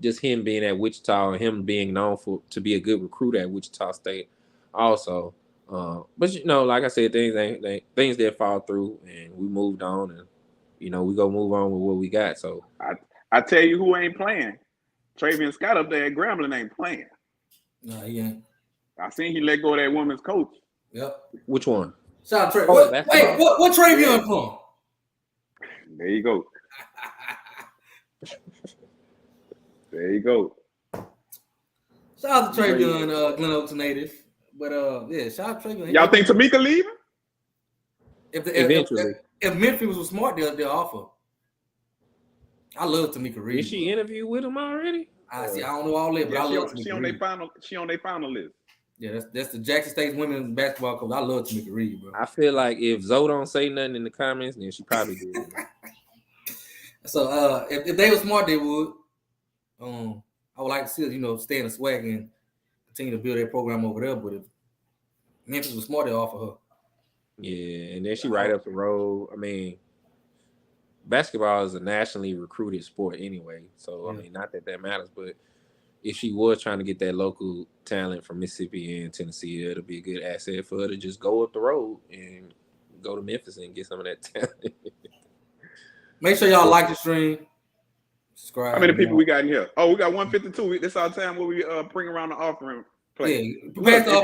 just him being at Wichita and him being known to be a good recruiter at Wichita State also. But like I said, things did fall through, and we moved on, and we go move on with what we got. So I tell you who ain't playing. Travian Scott up there at Grambling ain't playing. No, he ain't. I seen he let go of that woman's coach. Yep. Which one? Shout out Travian. What Travian from? There you go. There you go. Shout out to Travian, Glen Oaks native. But yeah, shout out to Travian. Y'all think Tamika leaving? Eventually. If Memphis was smart, they'll offer. I love Tamika Reed. Did she interview with him already? I don't know all that, but I love Tamika Reed. She on their final list. Yeah, that's the Jackson State women's basketball coach. I love Tamika Reed, bro. I feel like if Zoe don't say nothing in the comments, then she probably did. So if they were smart, they would. I would like to see us, stay in the SWAC and continue to build their program over there. But if Memphis was smart, they offer her. Yeah, and then she right up the road. I mean, basketball is a nationally recruited sport anyway. So, I mean, not that matters, but if she was trying to get that local talent from Mississippi and Tennessee, it'll be a good asset for her to just go up the road and go to Memphis and get some of that talent. Make sure y'all like the stream. Subscribe. How many people we got in here? Oh, we got 152. This our time where we bring around the offering plate. Yeah, look,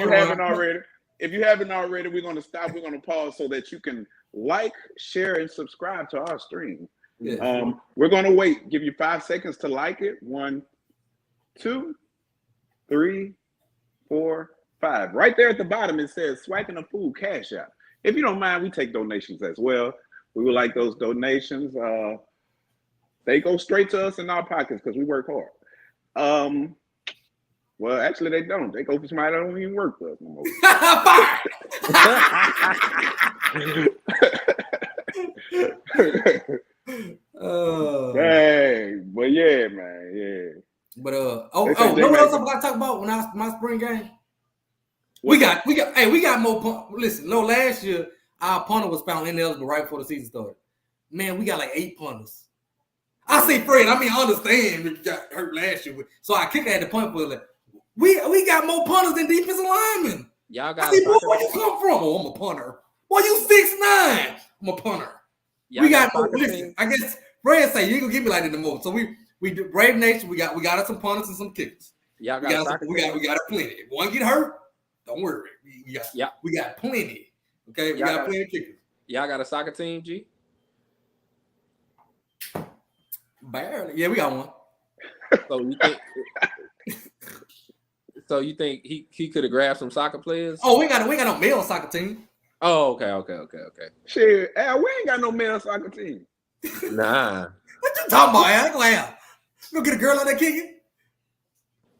if you haven't already, we're going to stop. We're going to pause so that you can like, share, and subscribe to our stream. Yeah. We're going to wait. Give you 5 seconds to like it. 1, 2, 3, 4, 5. Right there at the bottom, it says Swac'n a Food Cash App. If you don't mind, we take donations as well. We would like those donations. They go straight to us in our pockets because we work hard. Well, actually, they don't. They go for somebody that don't even work for us no more. Dang, but yeah, man, yeah. But know what else I gotta talk about when my spring game? We got more punt. Listen, no, last year our punter was found ineligible right before the season started. Man, we got like 8 punters. I say Fred, I understand if you got hurt last year. So our kicker had to punt for it. We got more punters than defensive linemen. Y'all got boy, where you come from? Oh, I'm a punter. Boy, you 6'9". I'm a punter. We got more. Listen, I guess Fred say you ain't gonna give me like that no more. So we do Brave Nation. We got us some punters and some kickers. Y'all got we got plenty. If one get hurt, don't worry. We got plenty. Okay, we got plenty of kickers. Y'all got a soccer team, G? Barely. Yeah, we got one. So you think he could have grabbed some soccer players? Oh, we ain't got no male soccer team. Oh, okay. Shit, Al, we ain't got no male soccer team. Nah. What you talking about, Al? Al? You gonna get a girl out there kicking?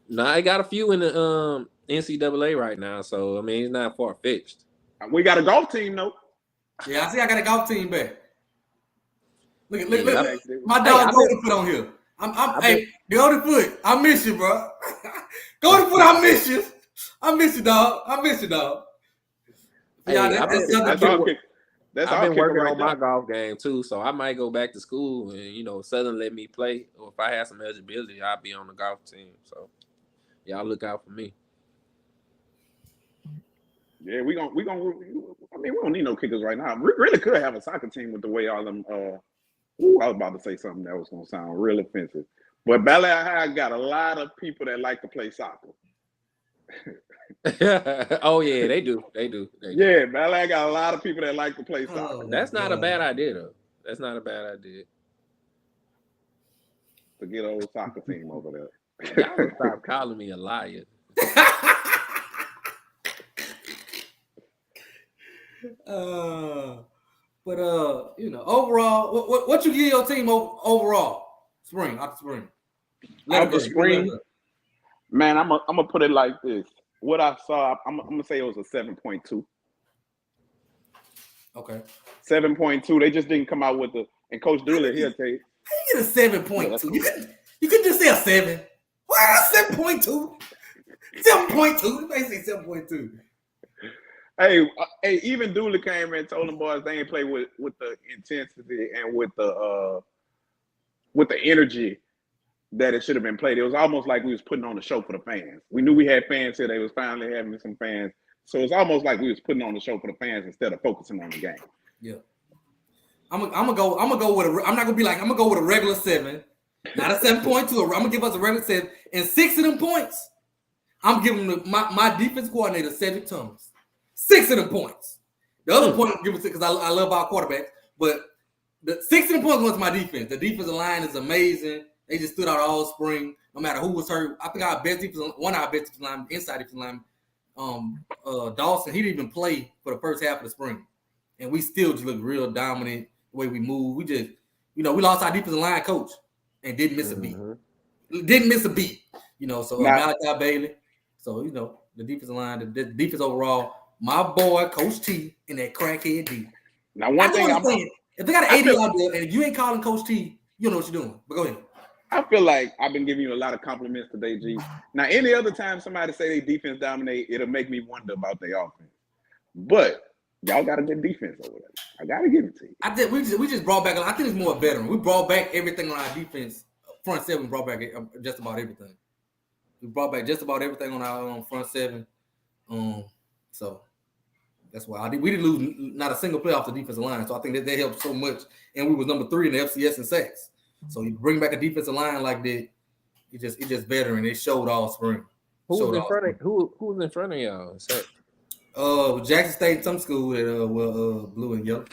Nah, I got a few in the NCAA right now, so I mean it's not far fetched. We got a golf team though. Yeah, I see. I got a golf team back. Look, my dog Golden Foot on here. Hey, Golden Foot, I miss you, bro. Golden Foot, I miss you. I miss you, dog. Hey, I've been working on my golf game too, so I might go back to school and Southern let me play, or if I have some eligibility, I'll be on the golf team. So y'all look out for me. Yeah, we gonna. I mean, we don't need no kickers right now. We really could have a soccer team with the way all them. I was about to say something that was gonna sound real offensive, but Ballet High got a lot of people that like to play soccer. Oh yeah, they do. Yeah, Ballet got a lot of people that like to play soccer. That's not a bad idea though. That's not a bad idea. To get old soccer team over there. Y'all stop calling me a liar. Overall, what you give your team overall? After spring. Man, I'm gonna put it like this. What I saw, I'm gonna say it was a 7.2. Okay. 7.2. They just didn't come out with and Coach Dooley he'll tell you. How you get a 7.2? You could just say a 7. Why 7.2? 7.2. They say 7.2. Hey, even Dooley came and told them boys they ain't play with the intensity and with the energy that it should have been played. It was almost like we was putting on a show for the fans. We knew we had fans here. They was finally having some fans. So it's almost like we was putting on a show for the fans instead of focusing on the game. Yeah. I'm gonna go with I'm not gonna be like, I'm gonna go with a regular 7, not a 7.2. I'm gonna give us a regular 7, and 6 of them points, I'm giving my defense coordinator, Cedric Thomas. 6 of them points. The other point I'm giving because I love our quarterback, but the 6 of them points went to my defense. The defensive line is amazing. They just stood out all spring, no matter who was hurt. I think one of our best defensive linemen, inside defensive lineman, Dawson, he didn't even play for the first half of the spring. And we still just look real dominant the way we move. We just, we lost our defensive line coach and didn't miss a beat. Didn't miss a beat, so Malachi Bailey. So, the defensive line, the defense overall, my boy, Coach T, and that crackhead D. Now, one thing if they got an 80 out there and if you ain't calling Coach T, you don't know what you're doing. But go ahead. I feel like I've been giving you a lot of compliments today, G. Now, any other time somebody say they defense dominate, it'll make me wonder about their offense. But y'all got a good defense over there. I gotta give it to you. I think we just brought back. I think it's more veteran. We brought back everything on our defense. Front 7 brought back just about everything. We brought back just about everything on our front 7. So that's why we didn't lose not a single play off the defensive line. So I think that they helped so much. And we was number 3 in the FCS in sacks. So you bring back a defensive line like that, it just veteran. It showed all spring. Who was in front of y'all? Jackson State, some school that blue and yellow.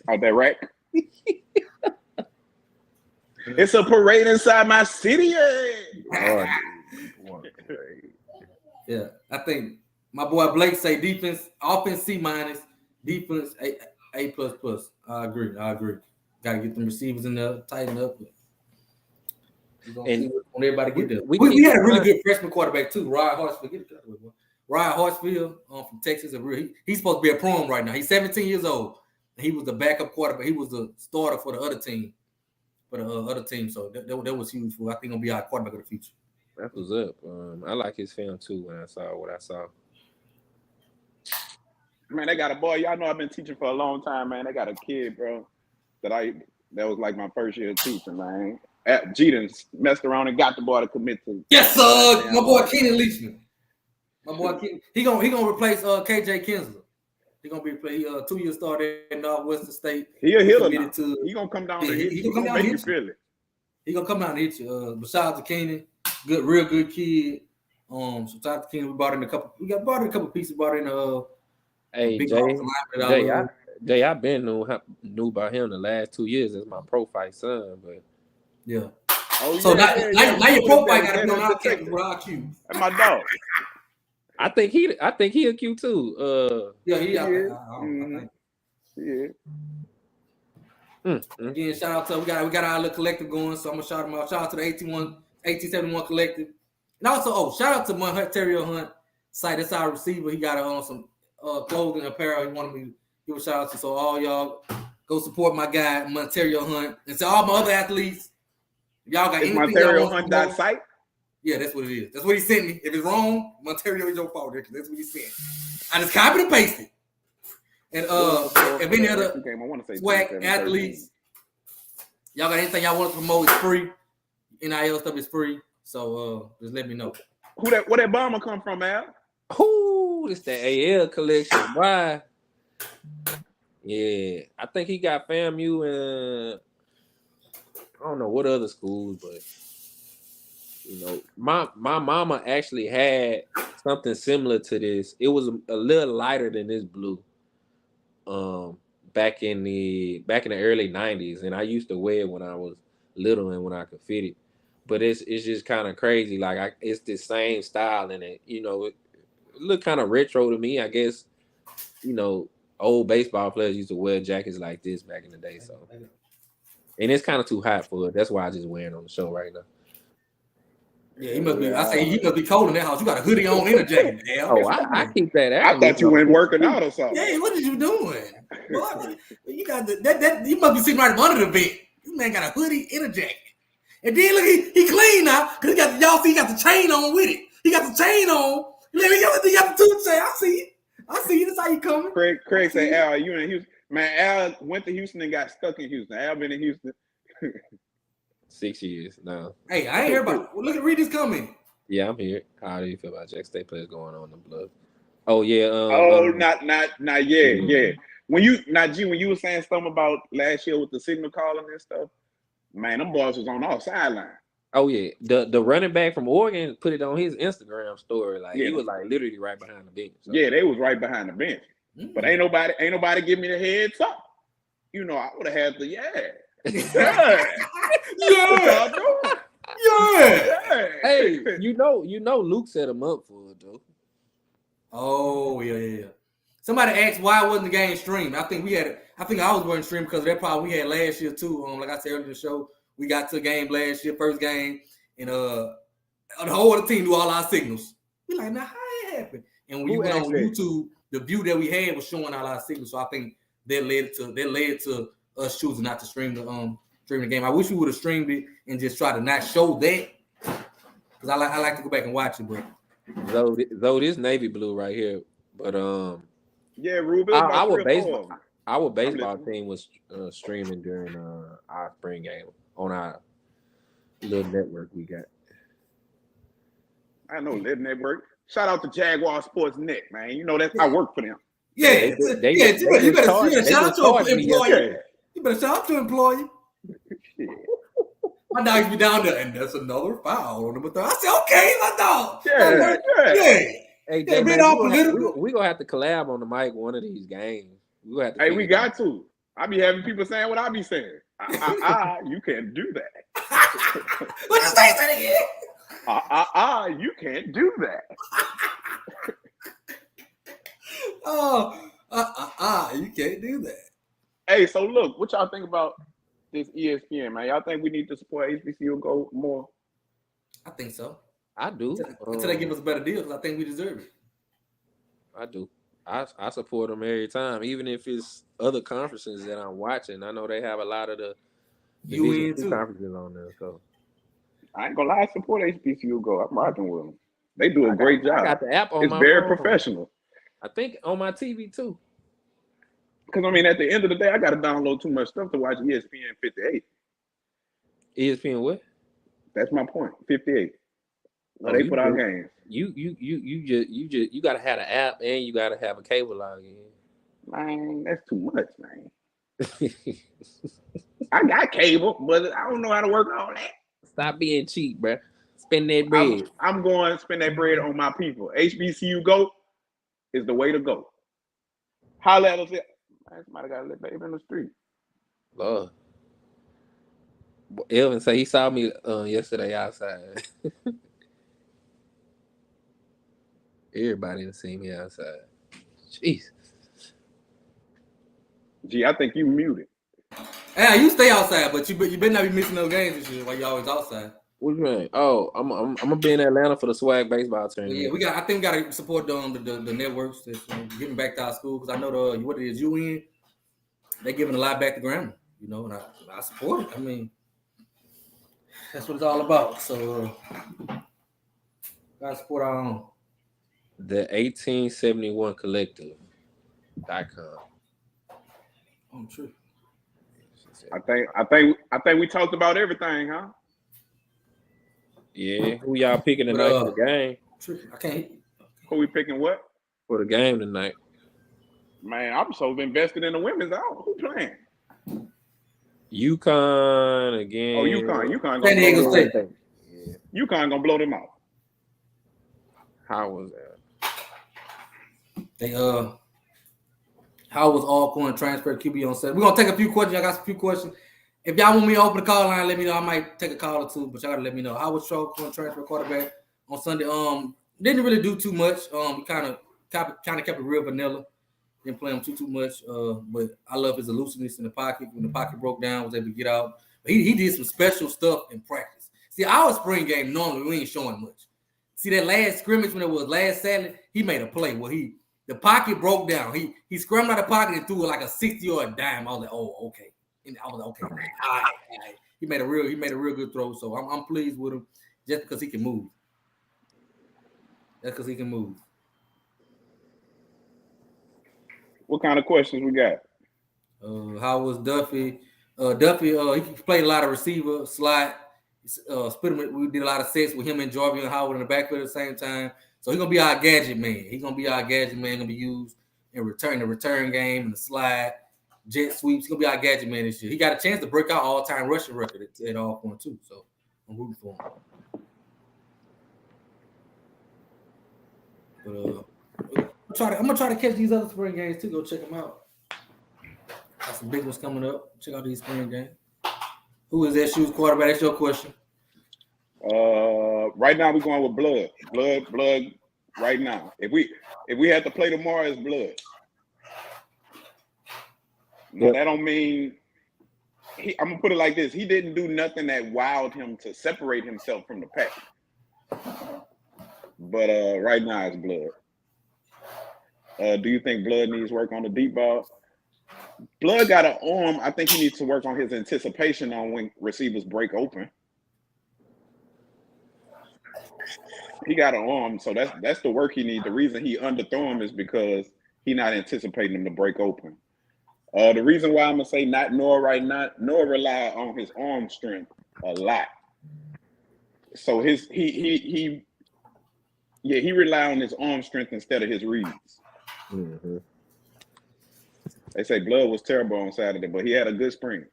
Oh, that right? It's a parade inside my city. Yeah, I think my boy Blake say offense C-, defense A++. I agree. Got to get them receivers in there, tighten up. And when everybody get there. We had a really good freshman quarterback too, Ryan Hartsfield. Ryan Hartsfield from Texas. He's supposed to be a prom right now. He's 17 years old. He was the backup quarterback. He was the starter for the other team. So that was huge for. I think he'll be our quarterback of the future. That was up. I like his film too. When I saw what I saw. Man, they got a boy. Y'all know I've been teaching for a long time, man. They got a kid, bro. That was like my first year of teaching, man. Gee messed around and got the boy to commit to. Yes, sir. My boy Keenan Leachman. My boy Keenan. He gonna replace KJ Kinsler. He gonna be 2-year starter at Northwestern State. He a hitter now. He gonna come down and hit you. He gonna make you feel it. He gonna come down and hit you. But shout out to Keenan. Real good kid. So shout out to Keenan. We brought in a couple pieces. Brought in Hey, Jay, I've been knew about him the last 2 years as my pro fight son, but yeah. Oh, so now your pro fight got to be on our campus with our Q. That's my dog. I think he a Q too. Yeah, he Again, shout out to we got our little collective going, so I'm gonna shout him out. Shout out to the 1871 collective, and also shout out to Monterio Hunt site. That's our receiver. He got on some clothing apparel. He wanted me to give a shout out to. So all y'all go support my guy Monterio Hunt, and to all my other athletes. Y'all got anything Monterio Hunt site? Yeah, that's what it is. That's what he sent me. If it's wrong, Monterio is your fault. That's what he sent. I just copied and pasted. And if any other Swac'n athletes, y'all got anything y'all want to promote, it's free. NIL stuff is free. So just let me know. Where that bomber come from, Al? Ooh, it's the AL collection. Why? Yeah, I think he got FAMU and I don't know what other schools, but you know, my mama actually had something similar to this. It was a little lighter than this blue. Back in the early 90s, and I used to wear it when I was little and when I could fit it. But it's just kind of crazy. Like it's the same style in it. You know, it looked kind of retro to me. I guess, you know, old baseball players used to wear jackets like this back in the day. So, and it's kind of too hot for it. That's why I just wear it on the show right now. Yeah, he must be. I say he must be cold in that house. You got a hoodie on and a jacket. Oh, I keep that out. I thought you went working out or something. Yeah, what are you doing? Boy, you got that. You must be sitting right under the bed. This man got a hoodie and a jacket. And then look, he clean now because he got the chain on with it. He got the chain on. He got the tooth chain. I see it. That's how you coming. Craig say, Al, you in Houston? Man, Al went to Houston and got stuck in Houston. Al been in Houston 6 years now. Hey, I ain't hear about it. Well, read this comment. Yeah, I'm here. How do you feel about Jack State players going on the blood? Oh yeah. Not yeah. When you were saying something about last year with the signal calling and stuff, man, them boys was on our sideline. Oh yeah, the running back from Oregon put it on his Instagram story. Like he was like literally right behind the bench. So. Yeah, they was right behind the bench. Mm-hmm. But ain't nobody give me the heads up. You know, I would have had the yeah. Hey, you know, Luke set him up for it though. Oh yeah. Somebody asked why wasn't the game streamed. I think I was wearing stream because of that problem we had last year too. Like I said earlier in the show, we got to a game last year, first game, and the whole other team knew all our signals. We like, now how it happened? And when you went on YouTube, the view that we had was showing all our signals. So I think that led to us choosing not to stream the game. I wish we would have streamed it and just try to not show that. Because I like to go back and watch it, but though this navy blue right here, but yeah, Ruben. Our baseball team was streaming during our spring game on our little network we got. I know little network. Shout out to Jaguar Sports Net, man. You know I work for them. Yeah, you better shout out to an employee. You better shout out to an employee. My dogs be down there, and that's another foul on number 3. I said, okay, my dog. Yeah. Hey, man, we gonna have to collab on the mic one of these games. We got to. I be having people saying what I be saying. You can't do that. What you say again? You can't do that. You can't do that. Hey, so look, what y'all think about this ESPN, man. Y'all think we need to support HBCU Go more? I think so. I do. Until they give us a better deal, because I think we deserve it. I do. I support them every time, even if it's other conferences that I'm watching. I know they have a lot of the Division II conferences on there. So I ain't gonna lie, I support HBCU Go. I'm rocking with them. They do a great job. I got the app on my phone. It's very professional. I think on my TV too. Because I mean, at the end of the day, I got to download too much stuff to watch ESPN 58. ESPN what? That's my point. 58. They put out games. You gotta have an app and you gotta have a cable login. Man, that's too much, man. I got cable, but I don't know how to work all that. Stop being cheap, bro. Spend that bread. I'm going to spend that bread on my people. HBCU Go is the way to go. Holla at us. Man, somebody got a little baby in the street. Lord. Elvin said he saw me yesterday outside. Everybody done seen me outside. Jeez. Gee, I think you muted. Hey, you stay outside, but you better not be missing no games and shit while you always outside. What you mean? Oh, I'm gonna be in Atlanta for the Swag baseball tournament. Well, yeah, I think we gotta support the networks that's getting back to our school, because I know what it is UN, they're giving a lot back to Grambling, you know, and I support it. I mean, that's what it's all about. So gotta support our own. The 1871 Collective.com. I'm true. I think we talked about everything, huh? Yeah. Who y'all picking tonight for the game? True. I can't. Who we picking what? For the game tonight. Man, I'm so invested in the women's out. Who playing? UConn again. Oh, UConn. San Diego State. Yeah. UConn gonna blow them out. How was that? How was Alcorn transfer QB on set? We're gonna take a few questions. I got a few questions. If y'all want me to open the call line, let me know. I might take a call or two, but y'all gotta let me know. How was Alcorn transfer quarterback on Sunday? Didn't really do too much. We kind of kept it real vanilla. Didn't play him too much. But I love his elusiveness in the pocket. When the pocket broke down, was able to get out. But he did some special stuff in practice. See, our spring game normally we ain't showing much. See that last scrimmage when it was last Saturday, he made a play where the pocket broke down. He scrambled out of the pocket and threw like a 60-yard dime. I was like, oh, okay. And I was like, okay, all right. He made a real good throw. So I'm pleased with him just because he can move. That's because he can move. What kind of questions we got? How was Duffy? He played a lot of receiver, slot. We did a lot of sets with him and Jarvis and Howard in the backfield at the same time. So he's gonna be our gadget man. He's gonna be gonna be used in the return game and the slide, jet sweeps. He's gonna be our gadget man this year. He got a chance to break out all-time rushing record at Alcorn too. So I'm rooting for him. But I'm gonna try to catch these other spring games too. Go check them out. Got some big ones coming up. Check out these spring games. Who is SU's quarterback? That's your question. Right now we're going with blood. Right now, if we had to play tomorrow, it's blood. Now that don't mean I'm gonna put it like this: he didn't do nothing that wowed him to separate himself from the pack. But right now it's blood. Do you think blood needs work on the deep ball? Blood got an arm. I think he needs to work on his anticipation on when receivers break open. He got an arm, so that's the work he needs. The reason he underthrew him is because he's not anticipating him to break open. The reason why I'm gonna say not Noah right now, Noah rely on his arm strength a lot. So he rely on his arm strength instead of his reads. Mm-hmm. They say Blood was terrible on Saturday, but he had a good spring.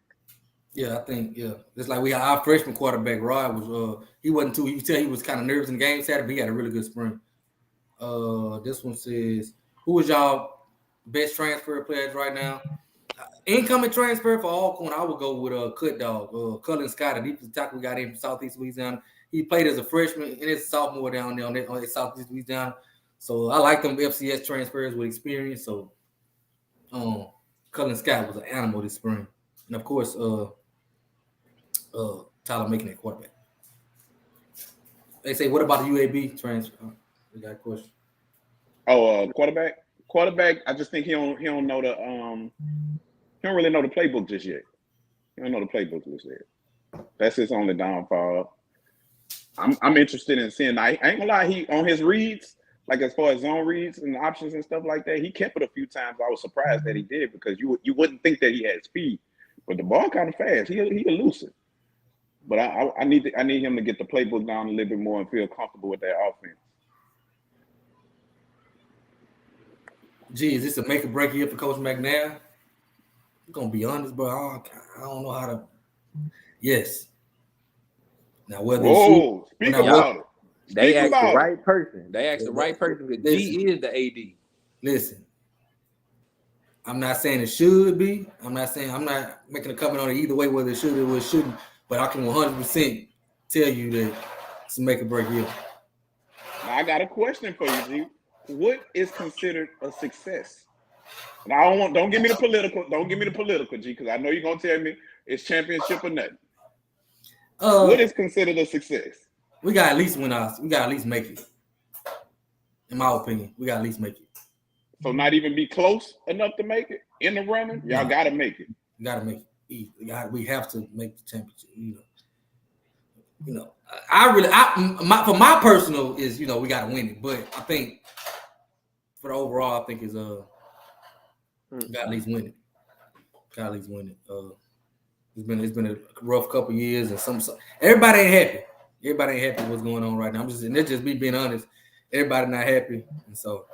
Yeah, I think, it's like we had our freshman quarterback, Rod, was he wasn't too, you could tell he was kind of nervous in the game Saturday, but he had a really good spring. This one says, who is y'all best transfer players right now? Incoming transfer for Alcorn, I would go with Cut Dog, Cullen Scott, a defensive tackle we got in from Southeast Louisiana. He played as a freshman and as a sophomore down there on Southeast Louisiana. So I like them FCS transfers with experience. So Cullen Scott was an animal this spring. And of course, Tyler making that quarterback. They say, what about the UAB transfer? We got a question. Quarterback. Quarterback. I just think he don't know the he don't really know the playbook just yet. He don't know the playbook just yet. That's his only downfall. I'm interested in seeing. I ain't gonna lie. He on his reads, like as far as zone reads and options and stuff like that, he kept it a few times. I was surprised that he did because you wouldn't think that he had speed, but the ball kind of fast. He elusive. But I need him to get the playbook down a little bit more and feel comfortable with that offense. Gee, is this a make or break year for Coach McNair? I'm gonna be honest, bro. I don't know how to. Yes. Now whether speak about it. They asked the right person. They asked the right person. Because G is the AD. Listen, I'm not saying it should be. I'm not making a comment on it either way, whether it should or it shouldn't. But I can 100% tell you that it's a make or break year. Now I got a question for you, G. What is considered a success? And don't give me the political. Don't give me the political, G, because I know you're gonna tell me it's championship or nothing. What is considered a success? We got at least win us. We got to at least make it. In my opinion, we got to at least make it. So not even be close enough to make it in the running. Y'all got to make it. We got to make it. We have to make the championship. You know. For my personal is we got to win it. But I think for the overall, I think is we got to at least win it. Got to at least win it. It's been a rough couple years, and everybody ain't happy. Everybody ain't happy with what's going on right now. And that's just me being honest. Everybody not happy, and so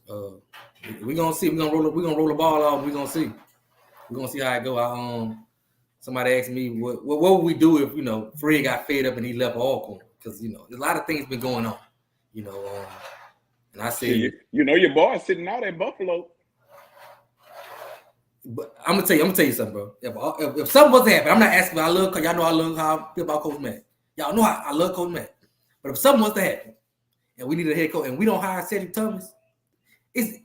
we're gonna see. We're gonna roll the ball off. We're gonna see. We're gonna see how it go. Somebody asked me what would we do if Fred got fed up and he left Alcorn, because a lot of things been going on. And I said, your boy sitting out at Buffalo. But I'm gonna tell you something, bro. If something was to happen, I'm not asking. Y'all know I love how I feel about Coach Mack. Y'all know I love Coach Mack. But if something was to happen, and we need a head coach, and we don't hire Cedric Thomas, it's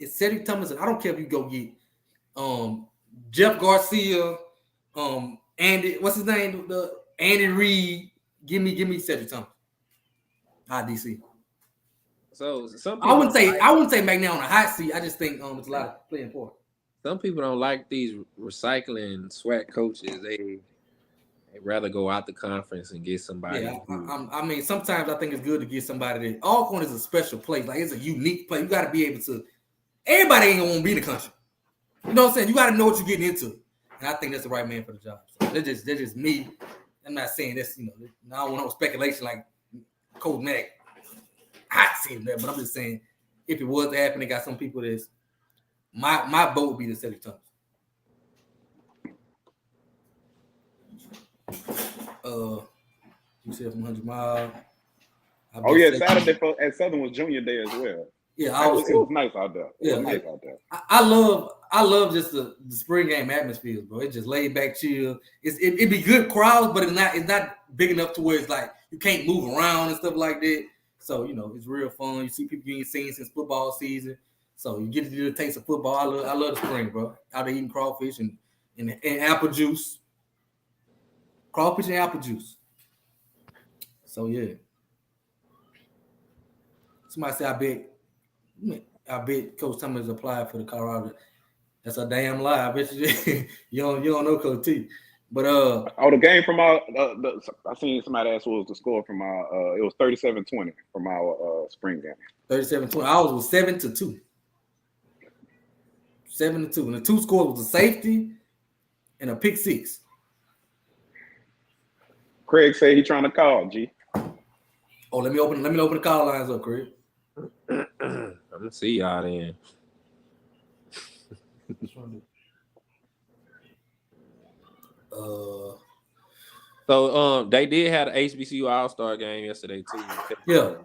Cedric Thomas, and I don't care if you go get Jeff Garcia, Andy, what's his name? Andy Reid. Give me Cedric Thomas. DC. So I wouldn't say McNair on a hot seat. I just think it's a lot of playing for it. Some people don't like these recycling SWAC coaches. They rather go out the conference and get somebody. Yeah, I mean, sometimes I think it's good to get somebody that Alcorn is a special place. Like, it's a unique place. You got to be able to. Everybody ain't gonna want to be in the country. You know what I'm saying? You got to know what you're getting into, and I think that's the right man for the job. So that's just me. I'm not saying this. I don't want no speculation like Coach Mack. I see him there, but I'm just saying, if it was to happen, they got some people that's my vote would be the Cedric Thomas. You said from 100 Mile. Oh yeah, Saturday at Southern was Junior Day as well. Yeah, it was nice out there. Nice out there. I love just the spring game atmosphere, bro. It's just laid back, chill. It'd be good crowds, but it's not big enough to where it's like you can't move around and stuff like that. So, it's real fun. You see people getting seen since football season. So you get to do the taste of football. I love the spring, bro. Out there eating crawfish and apple juice. Crawfish and apple juice. So, yeah. Somebody said, I bet Coach Thomas applied for the Colorado. That's a damn lie. I bet you you don't know Coach T. But the game from our I seen somebody ask what was the score from our it was 37-20 from our spring game. 37-20. Ours was 7-2. 7-2. And the two score was a safety and a pick six. Craig said he trying to call, G. Oh, let me open the call lines up, Craig. I'm gonna see y'all then. So they did have an HBCU All-Star game yesterday too. Yeah.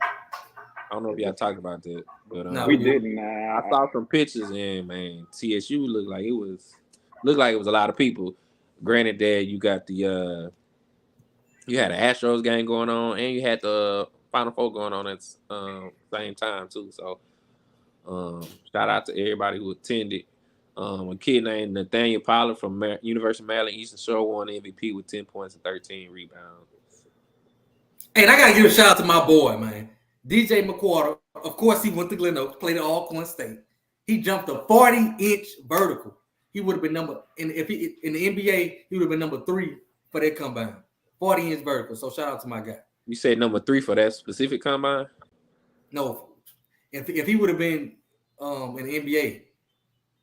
I don't know if y'all talked about that, but no, we didn't. I saw some pictures and man, TSU looked like it was a lot of people. Granted that you got the you had an Astros game going on and you had the Final Four going on at the same time too. So shout out to everybody who attended. A kid named Nathaniel Pollard from University of Maryland Eastern Shore won MVP with 10 points and 13 rebounds. Hey, and I gotta give a shout out to my boy, man. DJ McQuarter. Of course, he went to Glen Oaks, played at Alcorn State. He jumped a 40-inch vertical. He would have been in the NBA, he would have been number 3 for that combine. 40-inch vertical. So shout out to my guy. You said number 3 for that specific combine? No, if he would have been in the NBA,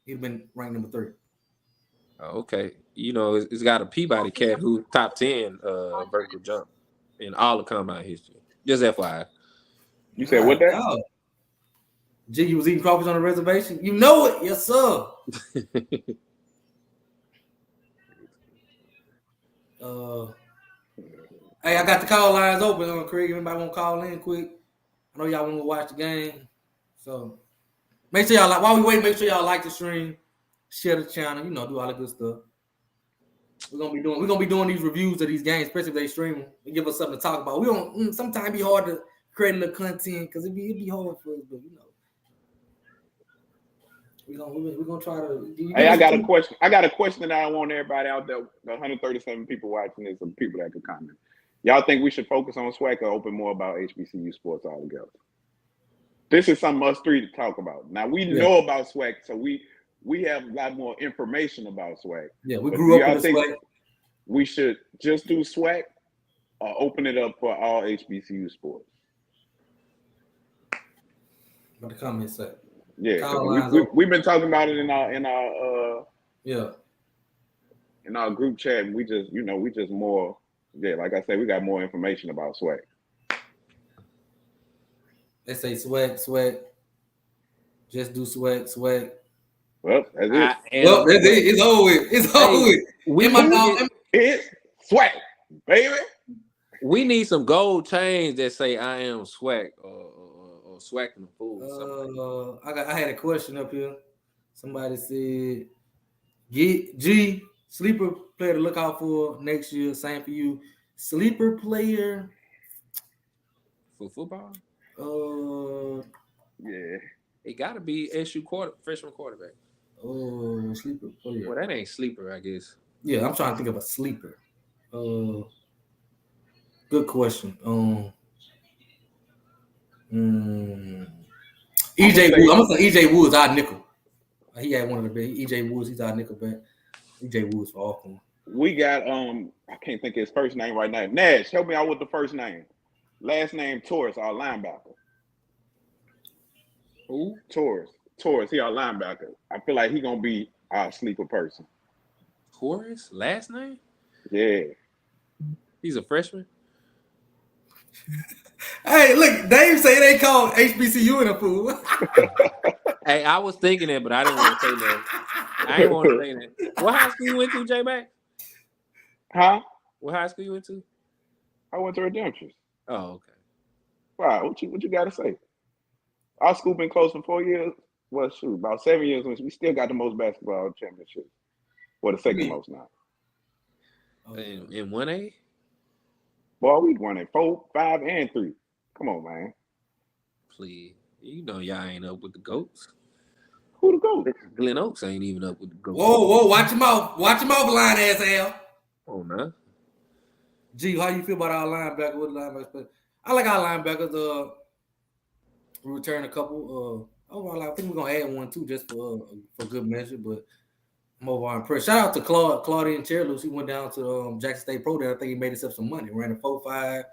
he'd have been ranked number 3. Oh, okay. You know, it's got a Peabody cat who top 10 vertical jump in all the combine history. Just FYI. You said what that? Oh. Gee, you was eating crawfish on the reservation? You know it, yes, sir. Hey, I got the call lines open on Craig. Anybody want to call in quick? I know y'all want to watch the game. So make sure y'all like, while we wait, make sure y'all like the stream, share the channel, do all that good stuff. We're gonna be doing these reviews of these games, especially if they stream them. They give us something to talk about. We don't sometimes be hard to create the content because it be hard for us, but we're gonna try to. Hey, I got a question. I got a question that I want everybody out there. The 137 people watching this, some people that could comment. Y'all think we should focus on Swac'n or open more about HBCU sports altogether? This is something us three to talk about. Now we know about Swac'n, so we have a lot more information about Swac'n. Yeah, we grew up in the Swac'n. We should just do Swac'n or open it up for all HBCU sports. What the comments say? Yeah, we've been talking about it in our group chat, and we just more. Yeah, like I said, we got more information about Swac'n. They say Swac'n. Just do Swac'n. Well, that's it. It's over. It's Swac'n, baby. We need some gold chains that say "I am Swac'n" or "Swac'n the Fool." I had a question up here. Somebody said, "G sleeper player to look out for next year. Same for you. Sleeper player for football." Yeah, it got to be SU freshman quarterback. Oh, sleeper player. Well, that ain't sleeper, I guess. Yeah, I'm trying to think of a sleeper. Good question. EJ Woods. I'm gonna say EJ Woods, our nickel. He had one of the big. EJ Woods, he's our nickel back. EJ Woods for Alcorn. We got I can't think of his first name right now. Nash, help me out with the first name. Last name Torres, our linebacker. Who? Torres, he our linebacker. I feel like he gonna be our sleeper person. Torres, last name? Yeah. He's a freshman. Hey, look, Dave say they call HBCU in a fool. Hey, I was thinking that, but I didn't want to say that. I didn't want to say that. What high school you went to, JMax? Huh? What high school you went to? I went to Redemption. Oh, okay. Wow, what you got to say? Our school been closed for 4 years. Well, shoot, about 7 years. We still got the most basketball championships. Or the second most now. In 1A? Boy, we won it 4, 5, and 3. Come on, man. Please. You know y'all ain't up with the GOATs. Who the GOAT? Glen Oaks ain't even up with the GOATs. Whoa, watch him out. Watch him out, line ass Al. Oh, man. Gee, how you feel about our linebacker? What linebackers? I like our linebackers. We returned a couple. Overall, I think we're gonna add one too, just for good measure. But I'm overall impressed. Shout out to Claudian Cherlus. He went down to Jackson State Pro Day. I think he made himself some money. Ran a 4.5,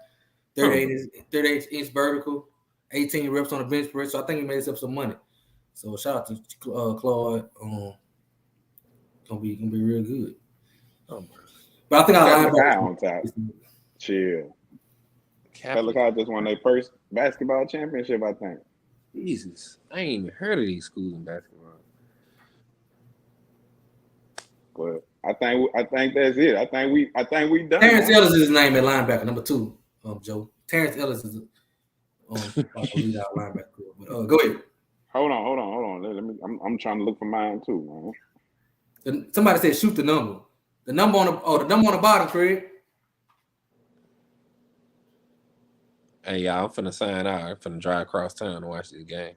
38-inch vertical, 18 reps on the bench press. So I think he made himself some money. So shout out to Claude. Gonna be real good. But I think our linebacker on top. Chill. Calico just won their first basketball championship, I think. Jesus, I ain't even heard of these schools in basketball. But I think that's it. I think we done. Terrence Ellis is his name at linebacker, number 2. Joe. Terrence Ellis is lead out linebacker. But, go ahead. Hold on. Let me. I'm trying to look for mine too, man. Somebody said shoot the number. The number on the bottom, Craig. Hey, y'all, I'm finna sign out. I'm finna drive across town to watch this game.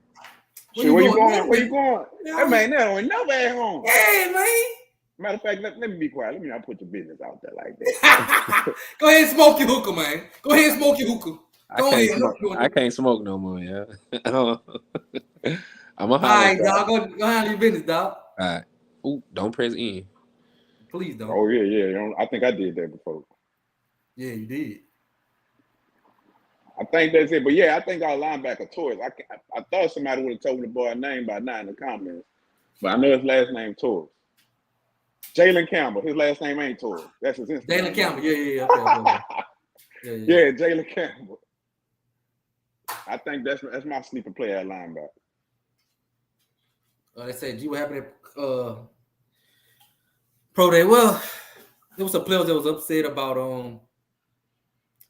Where you going? Where you going? Hey, man, that ain't never at home. Hey, man. Matter of fact, let me be quiet. Let me not put your business out there like that. Go ahead and smoke your hookah, man. Go ahead and smoke your hookah. I can't smoke no more, yeah. I'm a all right, dog. Go handle your business, dog. All right. Ooh, don't press in. Please don't. Oh, yeah. I think I did that before. Yeah, you did. I think that's it. But yeah, I think our linebacker Torres. I thought somebody would have told the boy name by now in the comments, but I know his last name Torres. Jalen Campbell. His last name ain't Torres. That's his Instagram. Jalen Campbell. Yeah. Okay. Yeah, Jalen Campbell. I think that's my sleeper player at linebacker. They said, "Gee, what happened at Pro Day?" Well, there was some players that was upset about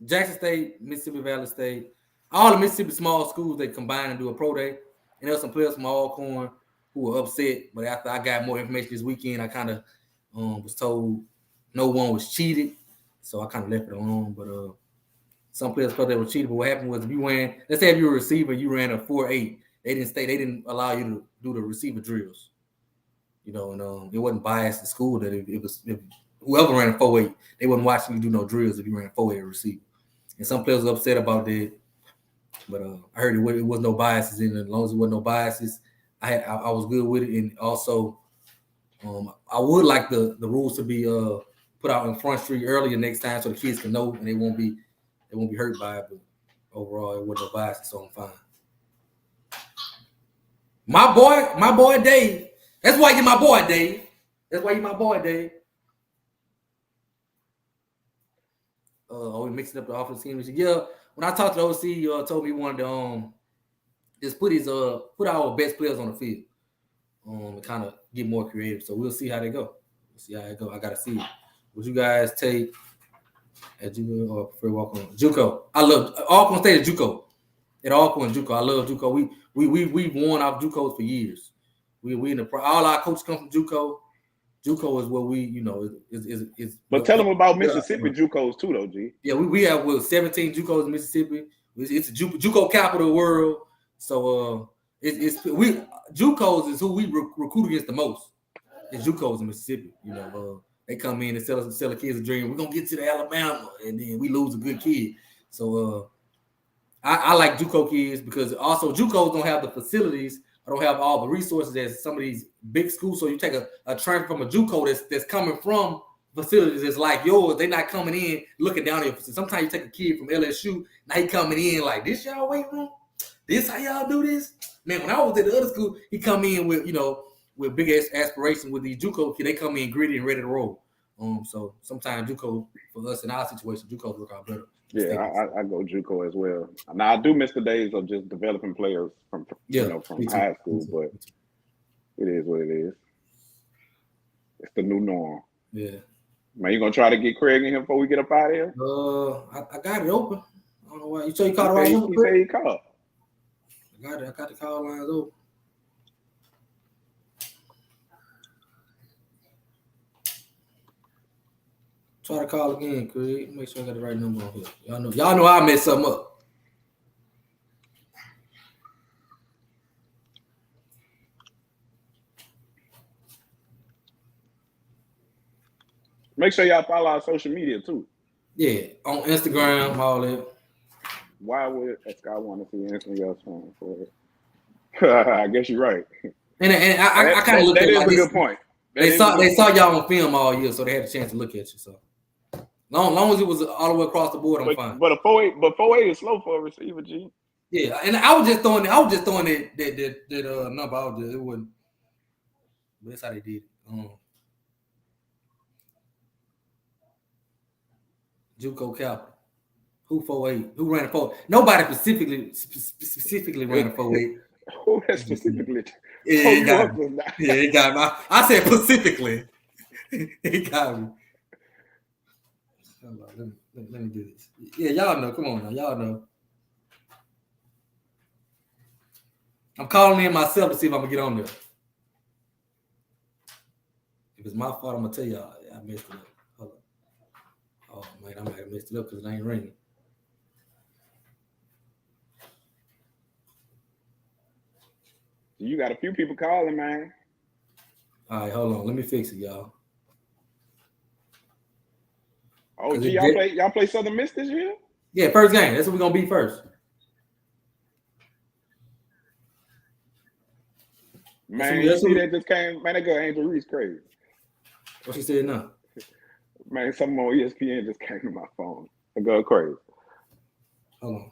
Jackson State, Mississippi Valley State, all the Mississippi small schools. They combined and do a Pro Day, and there were some players from Alcorn who were upset. But after I got more information this weekend, I kind of was told no one was cheated, so I kind of left it alone. But some players thought they were cheated. But what happened was, if you ran, let's say if you were a receiver, you ran a 4.8. They didn't allow you to do the receiver drills. You know, and it wasn't biased in school that if whoever ran a 4.8, they wasn't watching you do no drills if you ran a 4.8 receiver. And some players were upset about that. But I heard it was no biases in it. As long as it wasn't no biases, I was good with it. And also, I would like the rules to be put out in Front Street earlier next time so the kids can know and they won't be hurt by it. But overall, it wasn't no biases, so I'm fine. My boy Dave. That's why you're my boy, Dave. We mixing up the offensive scheme. Yeah, when I talked to the OC, told me he wanted to just put our best players on the field, and kind of get more creative. So we'll see how they go. I gotta see it. Would you guys take at JUCO or prefer walk on JUCO? I love Alcorn State at JUCO. At Alcorn JUCO, I love JUCO. We've won off JUCOs for years. We in the all our coaches come from JUCO. JUCO is what we is. But tell them about Mississippi JUCOs too, though, G. Yeah, we have 17 JUCOs in Mississippi. It's a JUCO capital of the world. So JUCOs is who we recruit against the most. It's JUCOs in Mississippi. You know, they come in and sell the kids a dream. We're gonna get to the Alabama, and then we lose a good kid. So I like JUCO kids because also JUCOs don't have the facilities. I don't have all the resources as some of these big schools. So you take a transfer from a JUCO that's coming from facilities that's like yours. They're not coming in looking down at you. Sometimes you take a kid from LSU, now he coming in like, this y'all weight room? This how y'all do this? Man, when I was at the other school, he come in with, with big aspirations with these JUCO kids. They come in gritty and ready to roll. So sometimes JUCO, for us in our situation, JUCOs work out better. Yeah, I go JUCO as well. Now I do miss the days of just developing players from high school, but it is what it is. It's the new norm. Yeah. Man, you gonna try to get Craig in here before we get up out of here? I got it open. I don't know why. You called the right number? He said he called. I got the call lines open. Try to call again, Craig. Make sure I got the right number on here. Y'all know I messed something up. Make sure y'all follow our social media too. Yeah, on Instagram, all that. Why would I want to see anything else for it? I guess you're right. And I kind of looked at it like that is a good point. They saw y'all on film all year, so they had a chance to look at you. So long as it was all the way across the board, I'm fine. But 4.8 is slow for a receiver, G. Yeah, and I was just throwing that number out there. It wasn't. But that's how they did it. JUCO Capital. Who 4.8? Who ran a 4? Nobody specifically ran a 4.8. Who has specifically? Yeah, it got me. I said specifically. It got me. Let me do this. Yeah, y'all know. Come on now. Y'all know. I'm calling in myself to see if I'm going to get on there. If it's my fault, I'm going to tell y'all. I messed it up. Hold on. Oh, man, I might have messed it up because it ain't ringing. You got a few people calling, man. All right, hold on. Let me fix it, y'all. Oh, G, y'all play Southern Miss this year? Yeah, first game. That's what we're gonna be first. Man, you see that just came. Man, that girl Angel Reese crazy. What she said now? Man, something on ESPN just came to my phone. That girl crazy. Hold on.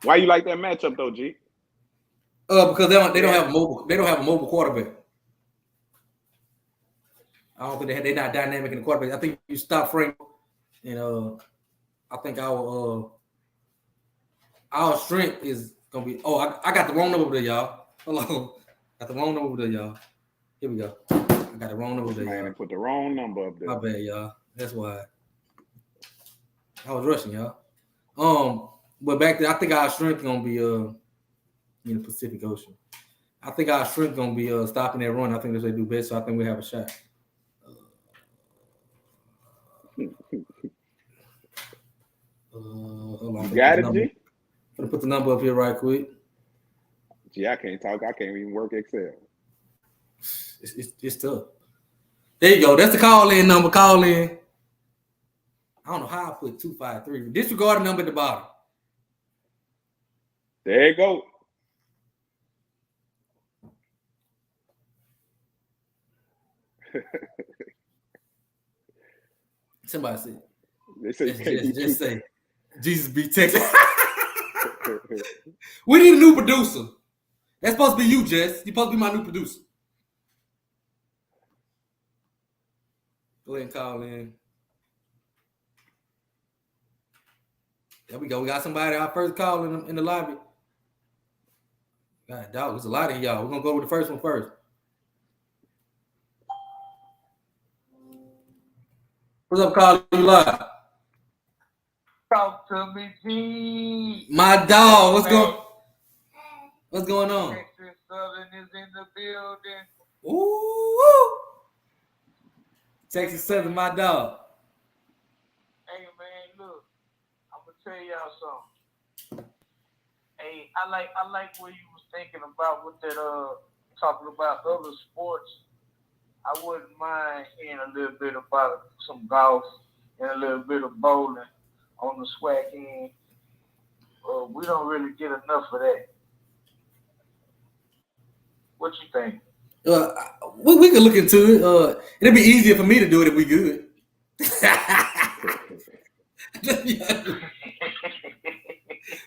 Why you like that matchup though, G? Because they don't have a mobile quarterback. I don't think they're not dynamic in the quarterback. I think you stop Frank, and I think our strength is gonna be. Oh, I got the wrong number there, y'all. Hold on, got the wrong number there, y'all. Here we go. I got the wrong number there, man. y'all. Put the wrong number up there. My bad, y'all. That's why I was rushing, y'all. But back there, I think our strength gonna be in the Pacific Ocean. I think our strength gonna be stopping that run. I think that's what they do best. So I think we have a shot. Hold on. You got it, G? I'm gonna put the number up here right quick. Gee, I can't talk. I can't even work Excel. It's tough. There you go. That's the call-in number. Call in. I don't know how I put 253. Disregard the number at the bottom. There you go. Somebody said. They said just say Jesus be Texas. We need a new producer. That's supposed to be you, Jess. You're supposed to be my new producer. Go ahead and call in. There we go. We got somebody. Our first call in the lobby. God, dog, there's a lot of y'all. We're gonna go with the first one first. What's up, Carl? You live? Talk to me, G. My dog. What's going on? Texas Southern is in the building. Ooh. Texas Southern, my dog. Hey man, look, I'm gonna tell y'all something. Hey, I like what you was thinking about with that talking about other sports. I wouldn't mind hearing a little bit about some golf and a little bit of bowling on the Swac'n. We don't really get enough of that. What you think? We can look into it. It'd be easier for me to do it if we good.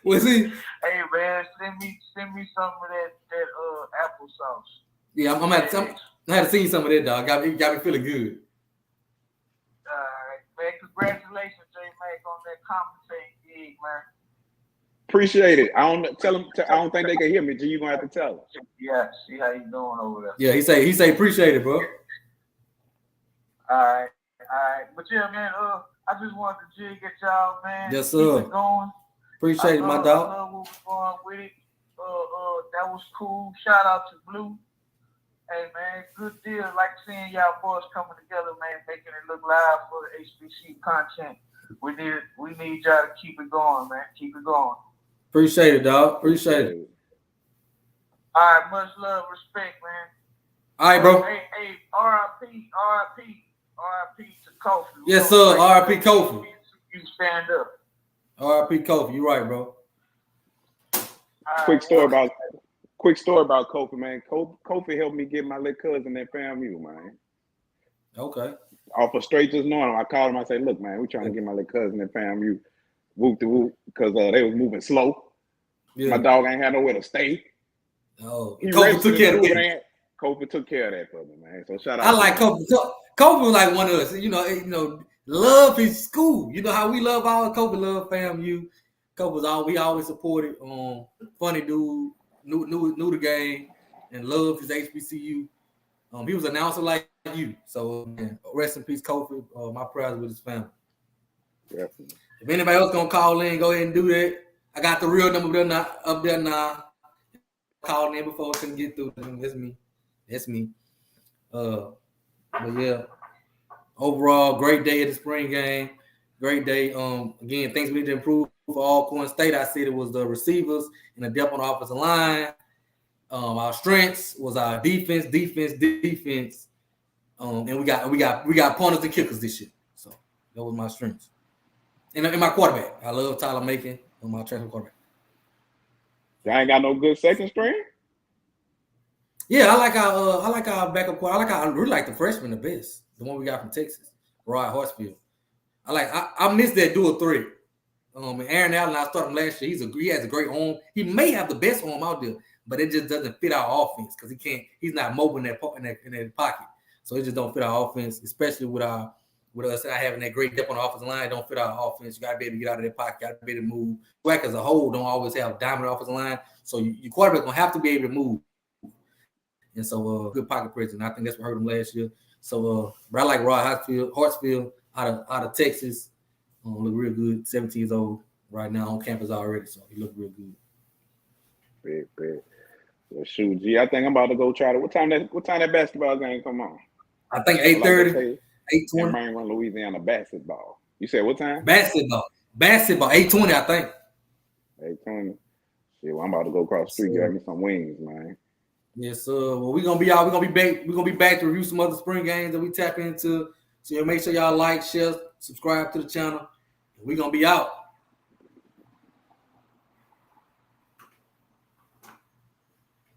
Well, see, hey man, send me some of that applesauce. Yeah, I'm gonna have to see some of that, dog. Got me feeling good. All right, man. Congratulations, JMax, on that commentating gig, man. Appreciate it. I don't think they can hear me. G, you gonna have to tell them. Yeah, see how you doing over there. Yeah, he say appreciate it, bro. All right. But yeah, man. I just wanted to jig at y'all, man. Yes, sir. Keep it going. Appreciate it, my dog. I love what we're going with it. That was cool. Shout out to Blue. Hey man, good deal. Like seeing y'all boys coming together, man, making it look live for the HBC content. We need y'all to keep it going, man. Keep it going. Appreciate it, dog. Appreciate it. All right, much love, respect, man. All right, bro. Hey, RIP to Kofi. Yes, sir. RIP Kofi. You stand up. RIP Kofi. You right, bro. Quick story about Kofi, man. Kofi helped me get my little cousin at FAMU, man. Okay. Off of straight just knowing him, I called him. I said, "Look, man, we trying to get my little cousin at FAMU, whoop to whoop, because they was moving slow. Yeah. My dog ain't had nowhere to stay. Oh, Kofi took care of that. Kofi took care of that for me, man. So shout out. I like Kofi. Kofi was like one of us. You know, love his school. You know how we love all Kofi love FAMU. Kofi was we always supported. Funny dude, knew the game, and loved his HBCU. He was an announcer like you. So man, rest in peace, Kofi. My prayers with his family. Definitely. If anybody else gonna call in, go ahead and do that. I got the real number up there now. Called in before I couldn't get through. That's me. But yeah. Overall, great day at the spring game. Great day. Again, things we need to improve for Alcorn State. I said it was the receivers and the depth on the offensive line. Our strengths was our defense, and we got punters and kickers this year. So that was my strengths. And my quarterback, I love Tyler Macon on my transfer quarterback. Y'all ain't got no good second string? Yeah, I like our backup quarterback. I really like the freshman the best, the one we got from Texas, Rod Hartsfield. I miss that dual threat. And Aaron Allen, I started him last year. He has a great arm. He may have the best arm out there, but it just doesn't fit our offense because he's not mobile in that pocket. So it just don't fit our offense, especially with us not having that great depth on the offensive line. It don't fit our offense. You got to be able to get out of that pocket. You got to be able to move. Swac'n as a whole don't always have a dominant offensive line, so your quarterback gonna have to be able to move. And so, good pocket presence. I think that's what hurt him last year. So, but I like Rod Hartsfield out of Texas. Look real good. 17 years old right now on campus already, so he look real good. Big. Well, shoot, G, I think I'm about to go try to. What time that basketball game come on? I think 8:30, 8:20. Marion, Louisiana basketball. You said what time? Basketball, 8:20. I think 8:20. Shit, well, I'm about to go across the street, grab me some wings, man. Yes, sir. Well, we're gonna be out. We're gonna be back to review some other spring games that we tap into. So make sure y'all like, share, subscribe to the channel. We're gonna be out.